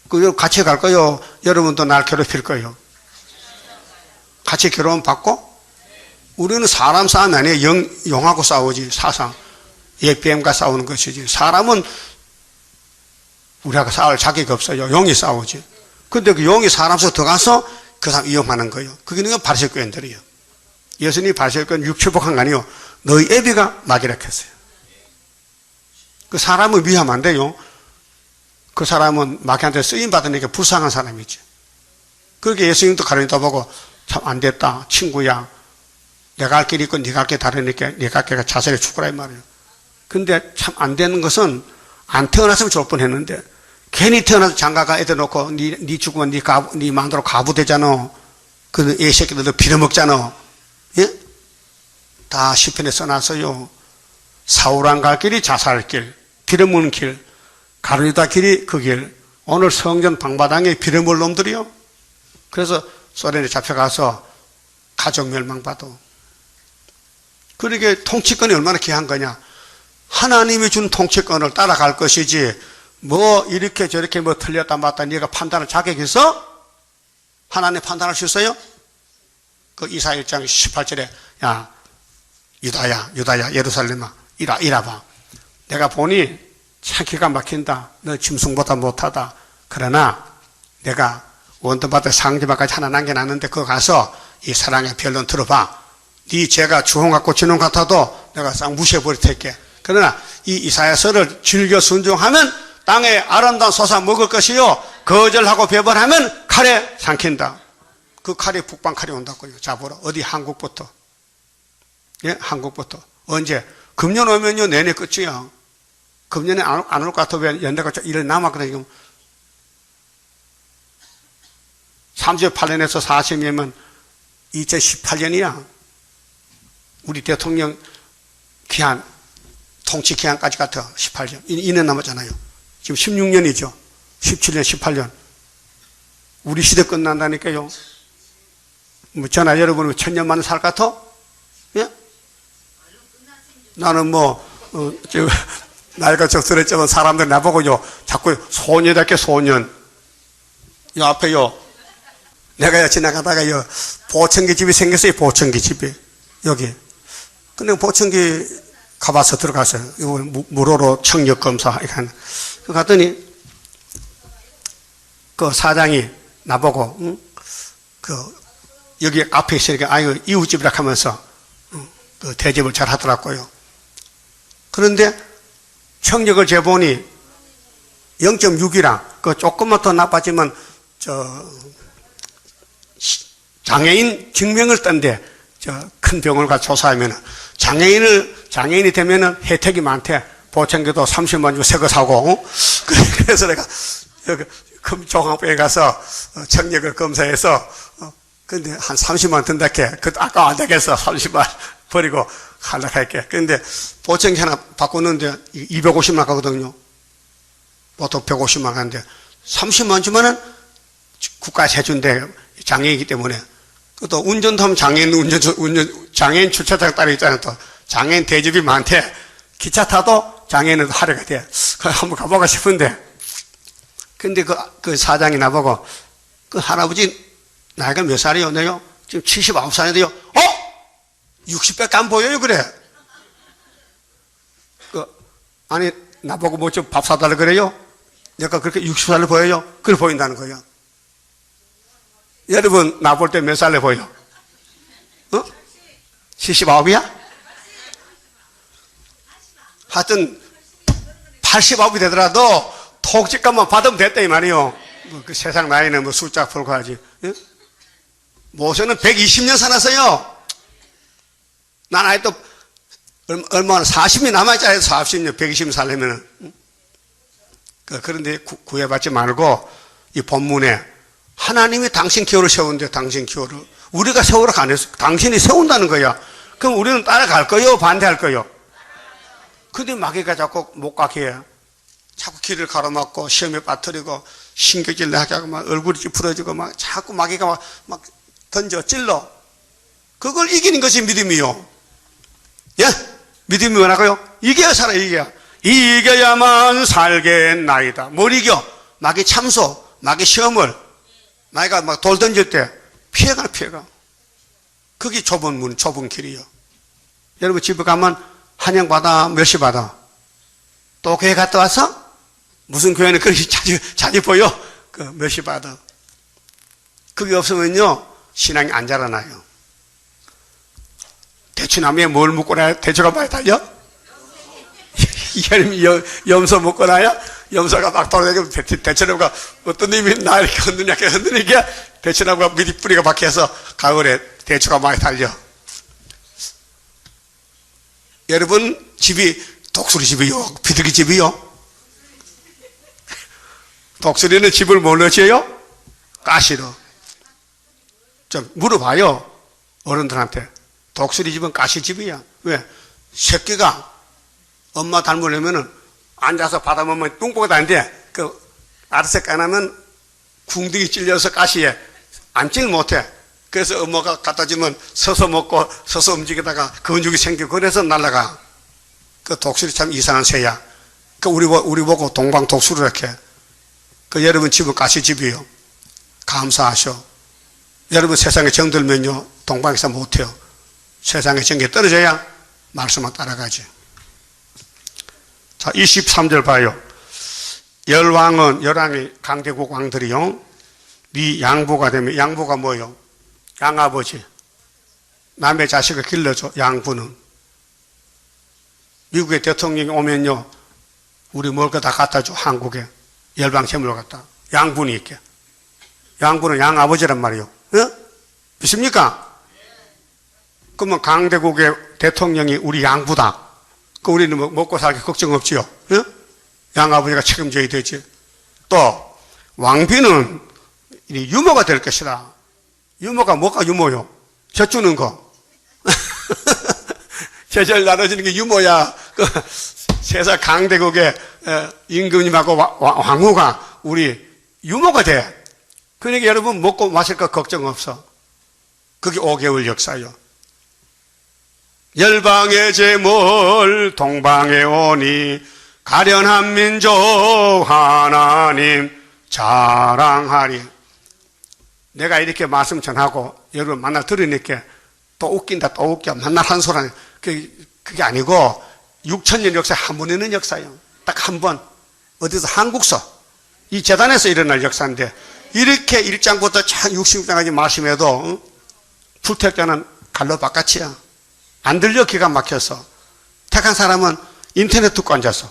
그 같이 갈 거요? 여러분도 날 괴롭힐 거예요? 같이 괴로움 받고? 우리는 사람 싸움이 아니에요. 용하고 싸우지. 사상 예비엠과 싸우는 것이지. 사람은 우리하고 싸울 자격이 없어요. 용이 싸우지. 근데 그 용이 사람 속에 들어가서 그 사람 이용하는 거예요. 그게 바리새교인들이에요. 예수님이 바리새교인 육체복한 거 아니에요. 너희 애비가 마귀라 했어요. 그 사람을 위하면 안 돼요. 그 사람은 마귀한테 쓰임 받으니까 불쌍한 사람이지. 그렇게 예수님도 가르쳐 보고 참 안 됐다. 친구야. 내가 할 길이 있고 네가 할 게 다르니까 네가 할 길가 자살해 죽으라 이 말이에요. 근데 참 안 되는 것은 안 태어났으면 좋을 뻔했는데 괜히 태어나서 장가가 애들 놓고 네 죽으면 네 마음대로 가부되잖아. 그 애 새끼들도 빌어먹잖아. 예? 다 시편에 써놨어요. 사울왕 갈 길이 자살할 길, 빌어먹는 길, 가룟유다 길이 그 길. 오늘 성전 방바닥에 빌어먹을 놈들이요. 그래서 소련에 잡혀가서 가족 멸망받아. 그러게 통치권이 얼마나 귀한 거냐. 하나님이 준 통치권을 따라갈 것이지 뭐 이렇게 저렇게 뭐 틀렸다 맞다 네가 판단할 자격이 있어? 하나님 판단할 수 있어요? 그 이사야 1장 18절에 야 유다야 예루살렘아 이라봐. 내가 보니 참 기가 막힌다. 너 짐승보다 못하다. 그러나 내가 원통밭에 상지막까지 하나 남겨놨는데 그거 가서 이 사랑의 변론 들어봐. 네 죄가 주홍 같고 진홍 같아도 내가 싹 무시해버릴 테니까. 그러나 이 이사야서를 즐겨 순종하면 땅에 아름다운 솟아 먹을 것이요 거절하고 배반하면 칼에 삼킨다. 그 칼이 북방 칼이 온다고요. 잡으러. 어디? 한국부터. 예, 한국부터. 언제? 금년 오면요 내내 끝이야. 금년에 안 올 것 같아. 연대가 일을 남았거든요. 38년에서 40년이면 2018년이야. 우리 대통령 기한, 통치 기한까지 같아. 18년. 2년 남았잖아요. 지금 16년이죠. 17년, 18년. 우리 시대 끝난다니까요. 뭐, 저나 여러분, 천년만에 살 것 같아? 예? 나는 나이가 적절했지만 사람들 나보고요. 자꾸 소년답게 소년. 요 앞에요. 내가 지나가다가요. 보청기 집이 생겼어요. 보청기 집이. 여기. 근데 보청기 가봐서 들어갔어요. 이거 무료로 청력 검사 이렇게 하는. 그 갔더니 그 사장이 나보고 응? 여기 앞에 있으니까 아유 이웃집이라 하면서 그 대접을 잘 하더라고요. 그런데 청력을 재보니 0.6이라 그 조금만 더 나빠지면 장애인 증명을 딴데 큰 병원을 가서 조사하면 장애인이 되면은 혜택이 많대. 보청기도 30만 주고 새 거 사고. 그래서 내가 여기 금종합병에 가서 청력을 검사해서 근데 한 30만 든다 해. 그 아까 안 되겠어. 30만 버리고 하려고 할게. 근데 보청기 하나 바꾸는데 250만 가거든요. 보통 150만 하는데 30만 주면은 국가에서 해준대. 장애이기 때문에. 또 운전도 하면 장애인 주차장 따로 있잖아요. 또 장애인 대접이 많대. 기차 타도 장애인은 할애가 돼. 한번 가보고 싶은데. 근데 그 사장이 나보고 그 할아버지 나이가 몇 살이요? 내요? 지금 79살인데요. 60밖에 안 보여요, 그래. 아니, 나보고 뭐 좀 밥 사달라 그래요? 내가 그렇게 60살로 보여요? 그래 보인다는 거예요. 여러분, 나 볼 때 몇 살로 보여? 79이야? 하여튼, 89이 되더라도, 톡집값만 받으면 됐다, 이 말이요. 그 세상 나이는 뭐 숫자 풀고 하지. 모세는 120년 살았어요. 난 아직도 얼마나 40년 남아있잖아요. 40년, 120년 살려면은. 그런데 구애받지 말고 이 본문에 하나님이 당신 기호를 세운대, 당신 기호를. 우리가 세우라고 안 했어. 당신이 세운다는 거야. 그럼 우리는 따라갈 거요? 반대할 거요? 근데 마귀가 자꾸 못 가게 해. 자꾸 길을 가로막고 시험에 빠뜨리고 신경질 나게 하고 막 얼굴이 찌푸러지고 막 자꾸 마귀가 막 던져 찔러. 그걸 이기는 것이 믿음이요. 예? 믿음이 뭐라고요? 이겨야 살아, 이겨야. 이겨야만 살겠나이다. 뭘 이겨? 마귀 참소, 마귀 시험을. 마귀가 막 돌 던질 때 피해가. 그게 좁은 문, 좁은 길이요. 여러분 집에 가면 환영받아, 멸시 받아. 또 교회 갔다 와서? 무슨 교회는 그렇게 자주 보여? 멸시 받아. 그게 없으면요, 신앙이 안 자라나요. 대추나무에 뭘 묶고 나야? 대추가 많이 달려? 염소 묶고 나야? 염소가 막 돌아다니고 대추나무가 어떤 놈이 나 이렇게 흔드니까 대추나무가 밑에 뿌리가 박혀서 가을에 대추가 많이 달려. 여러분 집이 독수리 집이요? 비둘기 집이요? 독수리는 집을 뭘로 지어요? 가시로. 좀 물어봐요, 어른들한테. 독수리 집은 가시집이야. 왜? 새끼가 엄마 닮으려면은 앉아서 바다 먹으면 뚱보가 다는데 알아서 까나면 궁둥이 찔려서 가시에 앉질 못해. 그래서 엄마가 갖다 주면 서서 먹고 서서 움직이다가 근육이 생기고 그래서 날아가. 그 독수리 참 이상한 새야. 우리 보고 동방 독수리 이렇게. 여러분 집은 가시집이요. 감사하셔. 여러분 세상에 정들면요, 동방에서 못해요. 세상에 정계 떨어져야 말씀만 따라가지. 자, 23절 봐요. 열왕이 강대국 왕들이요, 네 양부가 되면, 양부가 뭐요? 양아버지. 남의 자식을 길러줘, 양부는. 미국의 대통령이 오면요, 우리 먹을 거 다 갖다 줘, 한국에. 열방 재물로 갖다. 양분이 있게. 양분은 양아버지란 말이요. 믿습니까? 그러면 강대국의 대통령이 우리 양부다. 우리는 먹고 살기 걱정 없지요. 양아버지가 책임져야 되지. 또 왕비는 유모가 될 것이다. 유모가 뭐가 유모요? 젖 주는 거. 제절 나눠지는 게 유모야. 세상 강대국의 임금님하고 왕후가 우리 유모가 돼. 그러니까 여러분 먹고 마실 거 걱정 없어. 그게 5개월 역사요. 열방의 재물 동방에 오니 가련한 민족 하나님 자랑하리. 내가 이렇게 말씀 전하고 여러분 만나 들으니까 또 웃긴다, 또 웃겨. 만날 한 소리. 그게 아니고 6,000년 역사에 한 번 있는 역사예요. 딱 한 번. 어디서 한국서. 이 재단에서 일어날 역사인데 이렇게 1장부터 66장까지 말씀해도 풀택자는 갈로 바깥이야. 안 들려, 기가 막혀서. 택한 사람은 인터넷 듣고 앉아서.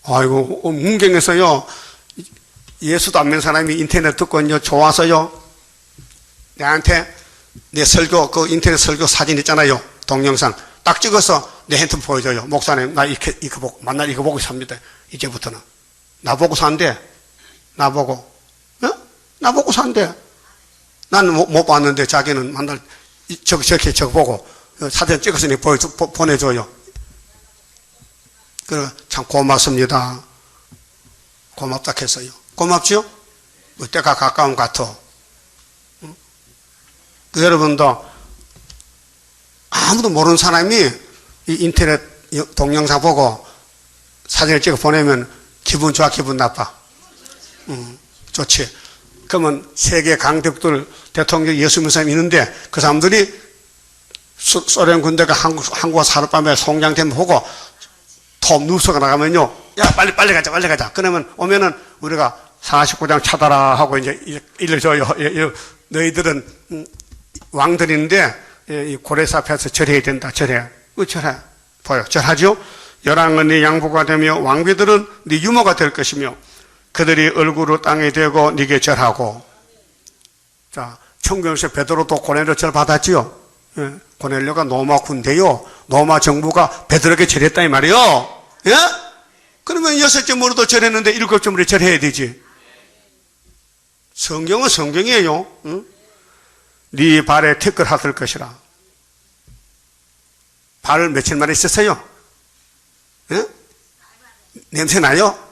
아이고, 문경에서요, 예수도 안 믿는 사람이 인터넷 듣고 좋아서요, 내한테 내 설교, 그 인터넷 설교 사진 있잖아요. 동영상. 딱 찍어서 내 핸드폰 보여줘요. 목사님, 나 이거 보고, 만날 이거 보고 삽니다. 이제부터는. 나보고 산대. 나보고. 나보고 산대. 나는 못 봤는데 자기는 만날, 저렇게 보고 사진 찍어서 보내줘요. 그래, 참 고맙습니다. 고맙다 했어요. 고맙죠? 때가 가까운 것 같아. 여러분도 아무도 모르는 사람이 이 인터넷 동영상 보고 사진을 찍어 보내면 기분 좋아, 기분 나빠? 좋지. 그러면 세계 강대국들 대통령 예수 믿는 사람이 있는데 그 사람들이 소련 군대가 한국과 하룻밤에 송장되면 보고 톱 누수가 나가면요. 야, 빨리 가자. 그러면 오면은 우리가 49장 찾아라 하고 이제 일러줘요. 너희들은 왕들인데 고레스 앞에서 절해야 된다. 절해. 보여. 절하죠? 열왕은 네 양보가 되며 왕비들은 네 유모가 될 것이며 그들이 얼굴을 땅에 대고 네게 절하고. 자, 청교에서 베드로도 고넬료 절 받았지요. 예, 고넬료가 로마 군대요. 로마 정부가 베드로에게 절했다 이 말이요. 예? 그러면 6점으로도 절했는데 7점으로 절해야 되지. 성경은 성경이에요. 응? 네 발에 티끌하들 것이라. 발을 며칠 만에 씻었어요? 예? 냄새 나요?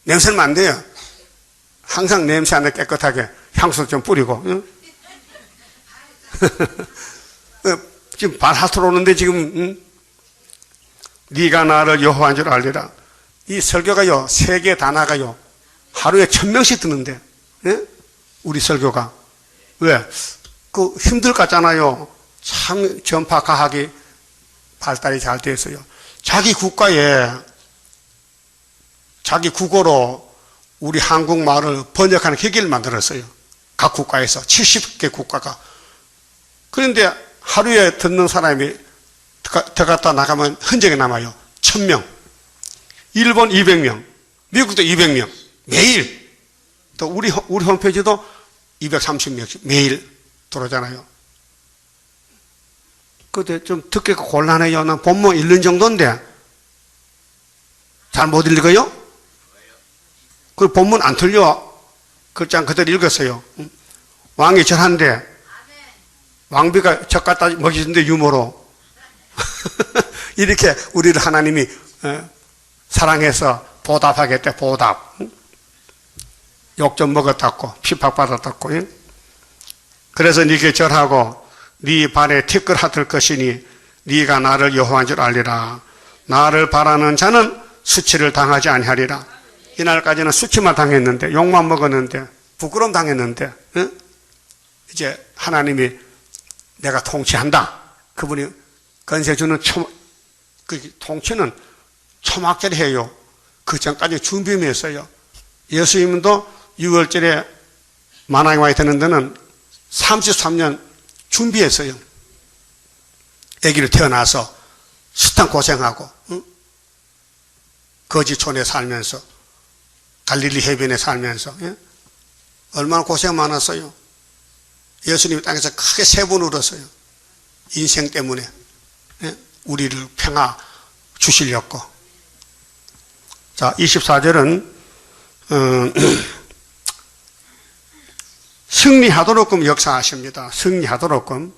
냄새는 안 돼요. 항상 냄새 안 나게 깨끗하게 향수 좀 뿌리고. 응? 지금 발 하트로 오는데 지금 응? 네가 나를 여호와인 줄 알리라. 이 설교가요, 세계 다 나가요. 하루에 1000명씩 듣는데, 예? 우리 설교가. 왜? 힘들 것 같잖아요. 참 전파 과학이 발달이 잘 돼서요. 자기 국가에, 자기 국어로 우리 한국말을 번역하는 기계를 만들었어요. 각 국가에서. 70개 국가가. 그런데 하루에 듣는 사람이 들어갔다 나가면 흔적이 남아요. 1000명. 일본 200명. 미국도 200명. 매일. 또 우리 홈페이지도 230명씩 매일 들어오잖아요. 그때 좀 듣기가 곤란해요. 난 본문 읽는 정도인데 잘 못 읽어요? 그 본문 안 틀려. 글자 그대로 읽었어요. 왕이 절한데 왕비가 적 갖다 먹이는데 유머로 이렇게 우리를 하나님이 사랑해서 보답하겠대. 보답. 욕 좀 먹었다고 핍박받았다고. 그래서 네게 절하고 네 발에 티끌하들 것이니 네가 나를 여호와인 줄 알리라. 나를 바라는 자는 수치를 당하지 아니하리라. 이날까지는 수치만 당했는데 욕만 먹었는데 부끄러움 당했는데 이제 하나님이 내가 통치한다. 그분이 건세 주는 그 통치는 초막절에 해요. 그 전까지 준비를 했어요. 예수님도 6월절에 만왕의 왕이 되는 데는 33년 준비했어요. 아기를 태어나서 숱한 고생하고 거지촌에 살면서 갈릴리 해변에 살면서 얼마나 고생 많았어요. 예수님이 땅에서 크게 3번 울었어요. 인생 때문에 우리를 평화 주시려고. 자, 24절은 승리하도록끔 역사하십니다. 승리하도록끔.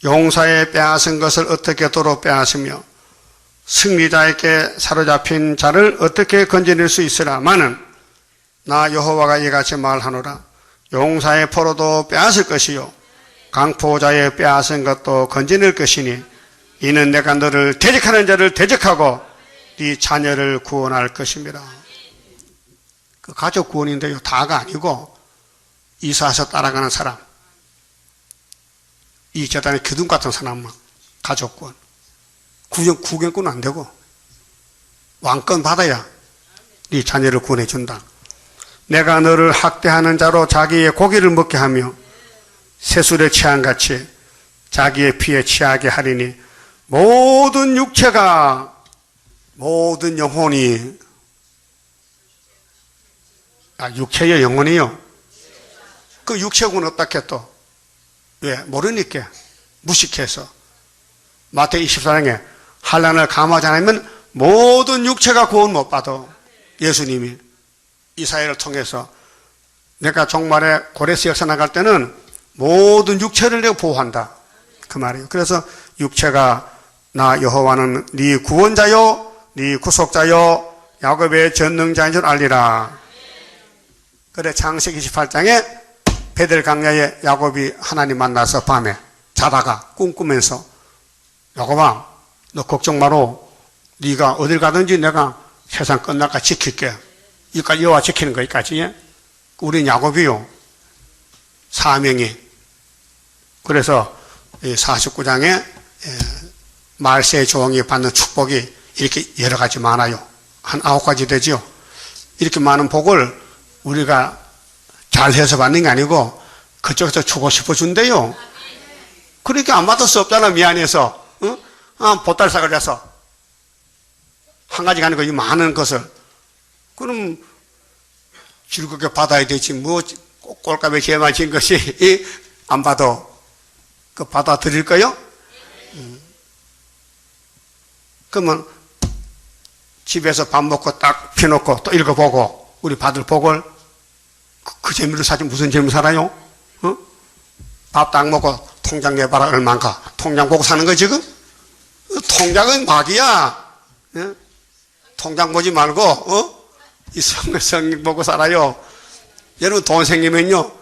용사의 빼앗은 것을 어떻게 도로 빼앗으며 승리자에게 사로잡힌 자를 어떻게 건져낼 수 있으라마는 나 여호와가 이같이 말하노라. 용사의 포로도 빼앗을 것이요 강포자의 빼앗은 것도 건져낼 것이니 이는 내가 너를 대적하는 자를 대적하고 네 자녀를 구원할 것입니다. 그 가족 구원인데요. 다가 아니고 이사해서 따라가는 사람, 이 재단의 기둥 같은 사람만 가족 구원. 구경꾼은 안 되고 왕권 받아야 네 자녀를 구원해 준다. 내가 너를 학대하는 자로 자기의 고기를 먹게 하며 새술에 취한같이 자기의 피에 취하게 하리니 모든 육체가 모든 영혼이 육체의 영혼이요. 그 육체군 어떻게 또 왜? 모르니까 무식해서 마태복음 24장에 환난을 감하지 않으면 모든 육체가 구원 못 받아. 예수님이 이사야를 통해서 내가 종말에 고레스 역사 나갈 때는 모든 육체를 내가 보호한다 그 말이에요. 그래서 육체가 나 여호와는 네 구원자요 네 구속자요 야곱의 전능자인 줄 알리라. 그래 창세기 28장에 베델 강야에 야곱이 하나님 만나서 밤에 자다가 꿈꾸면서 야곱아 너 걱정 마라. 네가 어딜 가든지 내가 세상 끝날까 지킬게. 이까지 여호와 지키는 거기까지. 우린 야곱이요. 사명이. 그래서 49장에 말세의 종이 받는 축복이 이렇게 여러 가지 많아요. 한 9가지 되죠. 이렇게 많은 복을 우리가 잘해서 받는 게 아니고 그쪽에서 주고 싶어 준대요. 그러니까 안 받을 수 없잖아. 미안해서. 보따리삭을 해서 한 가지가 아니고 이 많은 것을. 그럼 즐겁게 받아야 되지. 뭐 꼴값에 제만 진 것이 안 받아. 그 받아들일까요? 그러면 집에서 밥 먹고 딱 펴놓고 또 읽어보고 우리 받을 복을 그 재미로 사지 무슨 재미로 살아요? 밥 딱 먹고 통장 내봐라 얼만가. 통장 보고 사는 거 지금? 통장은 막이야. 통장 보지 말고 이 성경 보고 살아요. 여러분 돈 생기면요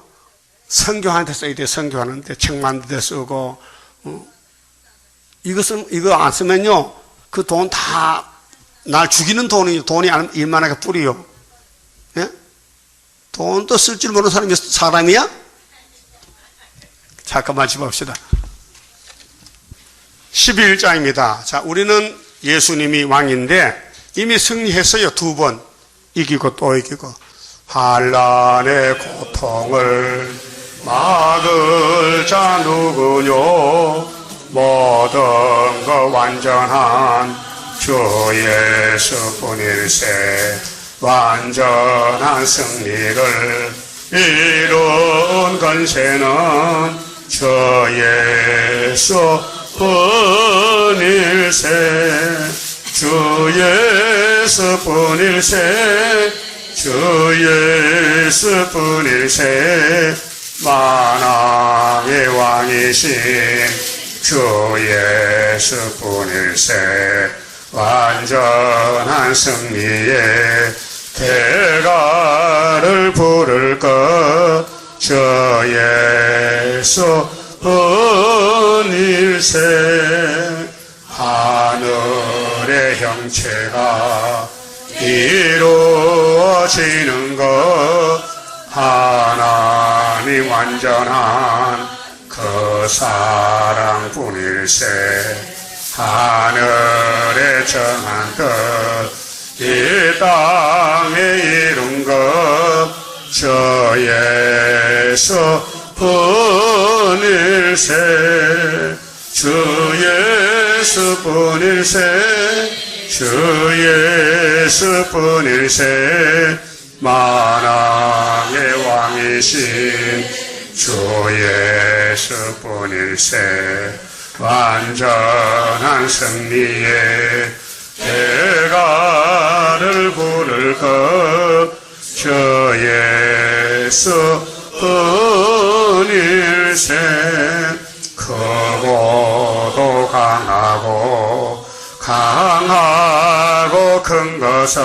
선교하는데 써야 돼요. 선교하는데 책 만드는 데 쓰고 이거 안 쓰면요 그 돈 다 날 죽이는 돈이 일만하게 뿌리요. 예? 돈도 쓸 줄 모르는 사람이 사람이야? 잠깐만 짚어봅시다. 11장입니다. 자, 우리는 예수님이 왕인데 이미 승리했어요. 2번. 이기고 또 이기고. 환난의 고통을 막을 자 누구뇨? 모든 거 완전한 주 예수뿐일세. 완전한 승리를 이룬 건세는 주 예수뿐일세. 주 예수뿐일세. 주 예수뿐일세. 만왕의 왕이신 주 예수뿐일세. 완전한 승리의 대가를 부를 것 주 예수뿐일세. 하늘의 형체가 이루어지는 것 하나님 완전한 그 사랑뿐일세. 하늘에 정한 뜻 이 땅에 이룬 것 주 예수뿐일세. 주 예수뿐일세. 주 예수뿐일세. 만왕의 왕이신 주 예수뿐일세. 완전한 승리의 대가를 부를 것 주 예수뿐일세. 크고도 강하고 큰 것은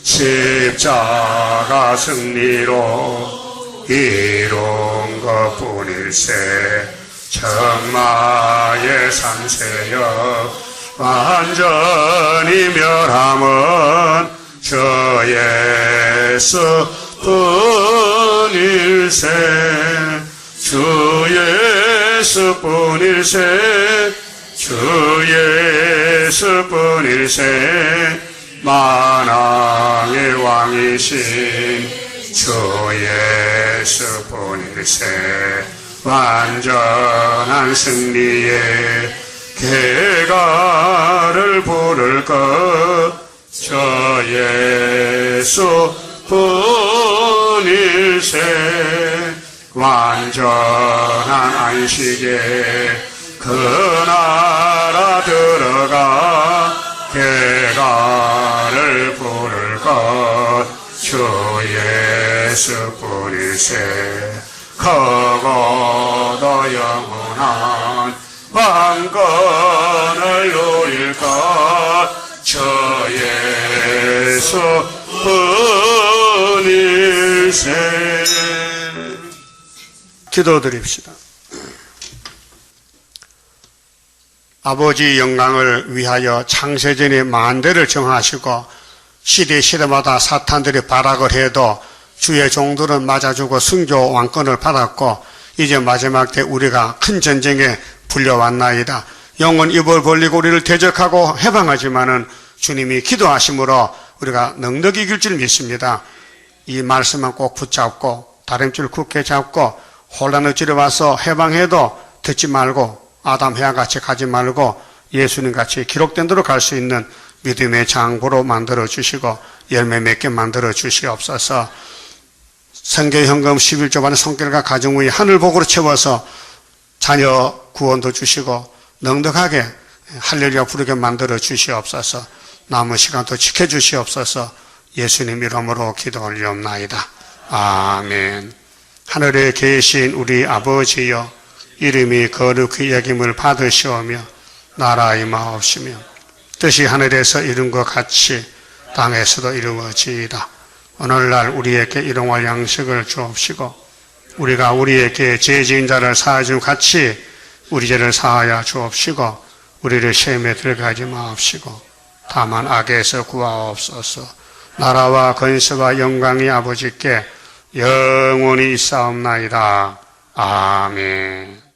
십자가 승리로 이룬 것뿐일세. 천마의 산세여 완전히 멸함은 주 예수뿐일세. 주 예수뿐일세. 주 예수뿐일세. 만왕의 왕이신 주 예수뿐일세. 완전한 승리의 대가를 부를 것 주 예수뿐일세. 완전한 안식에 그 나라 들어가 대가를 부를 것 주 예수뿐일세. 크고도 영원한 왕권을 누릴 것 주 예수뿐일세. 기도드립시다. 아버지 영광을 위하여 창세전에 만대를 정하시고 시대마다 사탄들이 발악을 해도 주의 종들은 맞아주고 순교 왕권을 받았고 이제 마지막 때 우리가 큰 전쟁에 불려왔나이다. 영은 입을 벌리고 우리를 대적하고 해방하지만은 주님이 기도하심으로 우리가 넉넉히 이길 줄 믿습니다. 이 말씀만 꼭 붙잡고 다림줄 굳게 잡고 혼란을 지려와서 해방해도 듣지 말고 아담 해와 같이 가지 말고 예수님 같이 기록된 대로 갈 수 있는 믿음의 장부로 만들어 주시고 열매 맺게 만들어 주시옵소서. 성교 현금 11조 반의 손길과 가정 위에 하늘복으로 채워서 자녀 구원도 주시고 넉넉하게 할렐루야 부르게 만들어 주시옵소서. 남은 시간도 지켜주시옵소서. 예수님 이름으로 기도 올리옵나이다. 아멘. 하늘에 계신 우리 아버지여, 이름이 거룩히 여김을 받으시오며 나라 임하옵시며 뜻이 하늘에서 이룬 것 같이 땅에서도 이루어지이다. 오늘날 우리에게 일용할 양식을 주옵시고 우리가 우리에게 죄 지은 자를 사하여 준 같이 우리 죄를 사하여 주옵시고 우리를 시험에 들어가지 마옵시고 다만 악에서 구하옵소서. 나라와 권세와 영광이 아버지께 영원히 있사옵나이다. 아멘.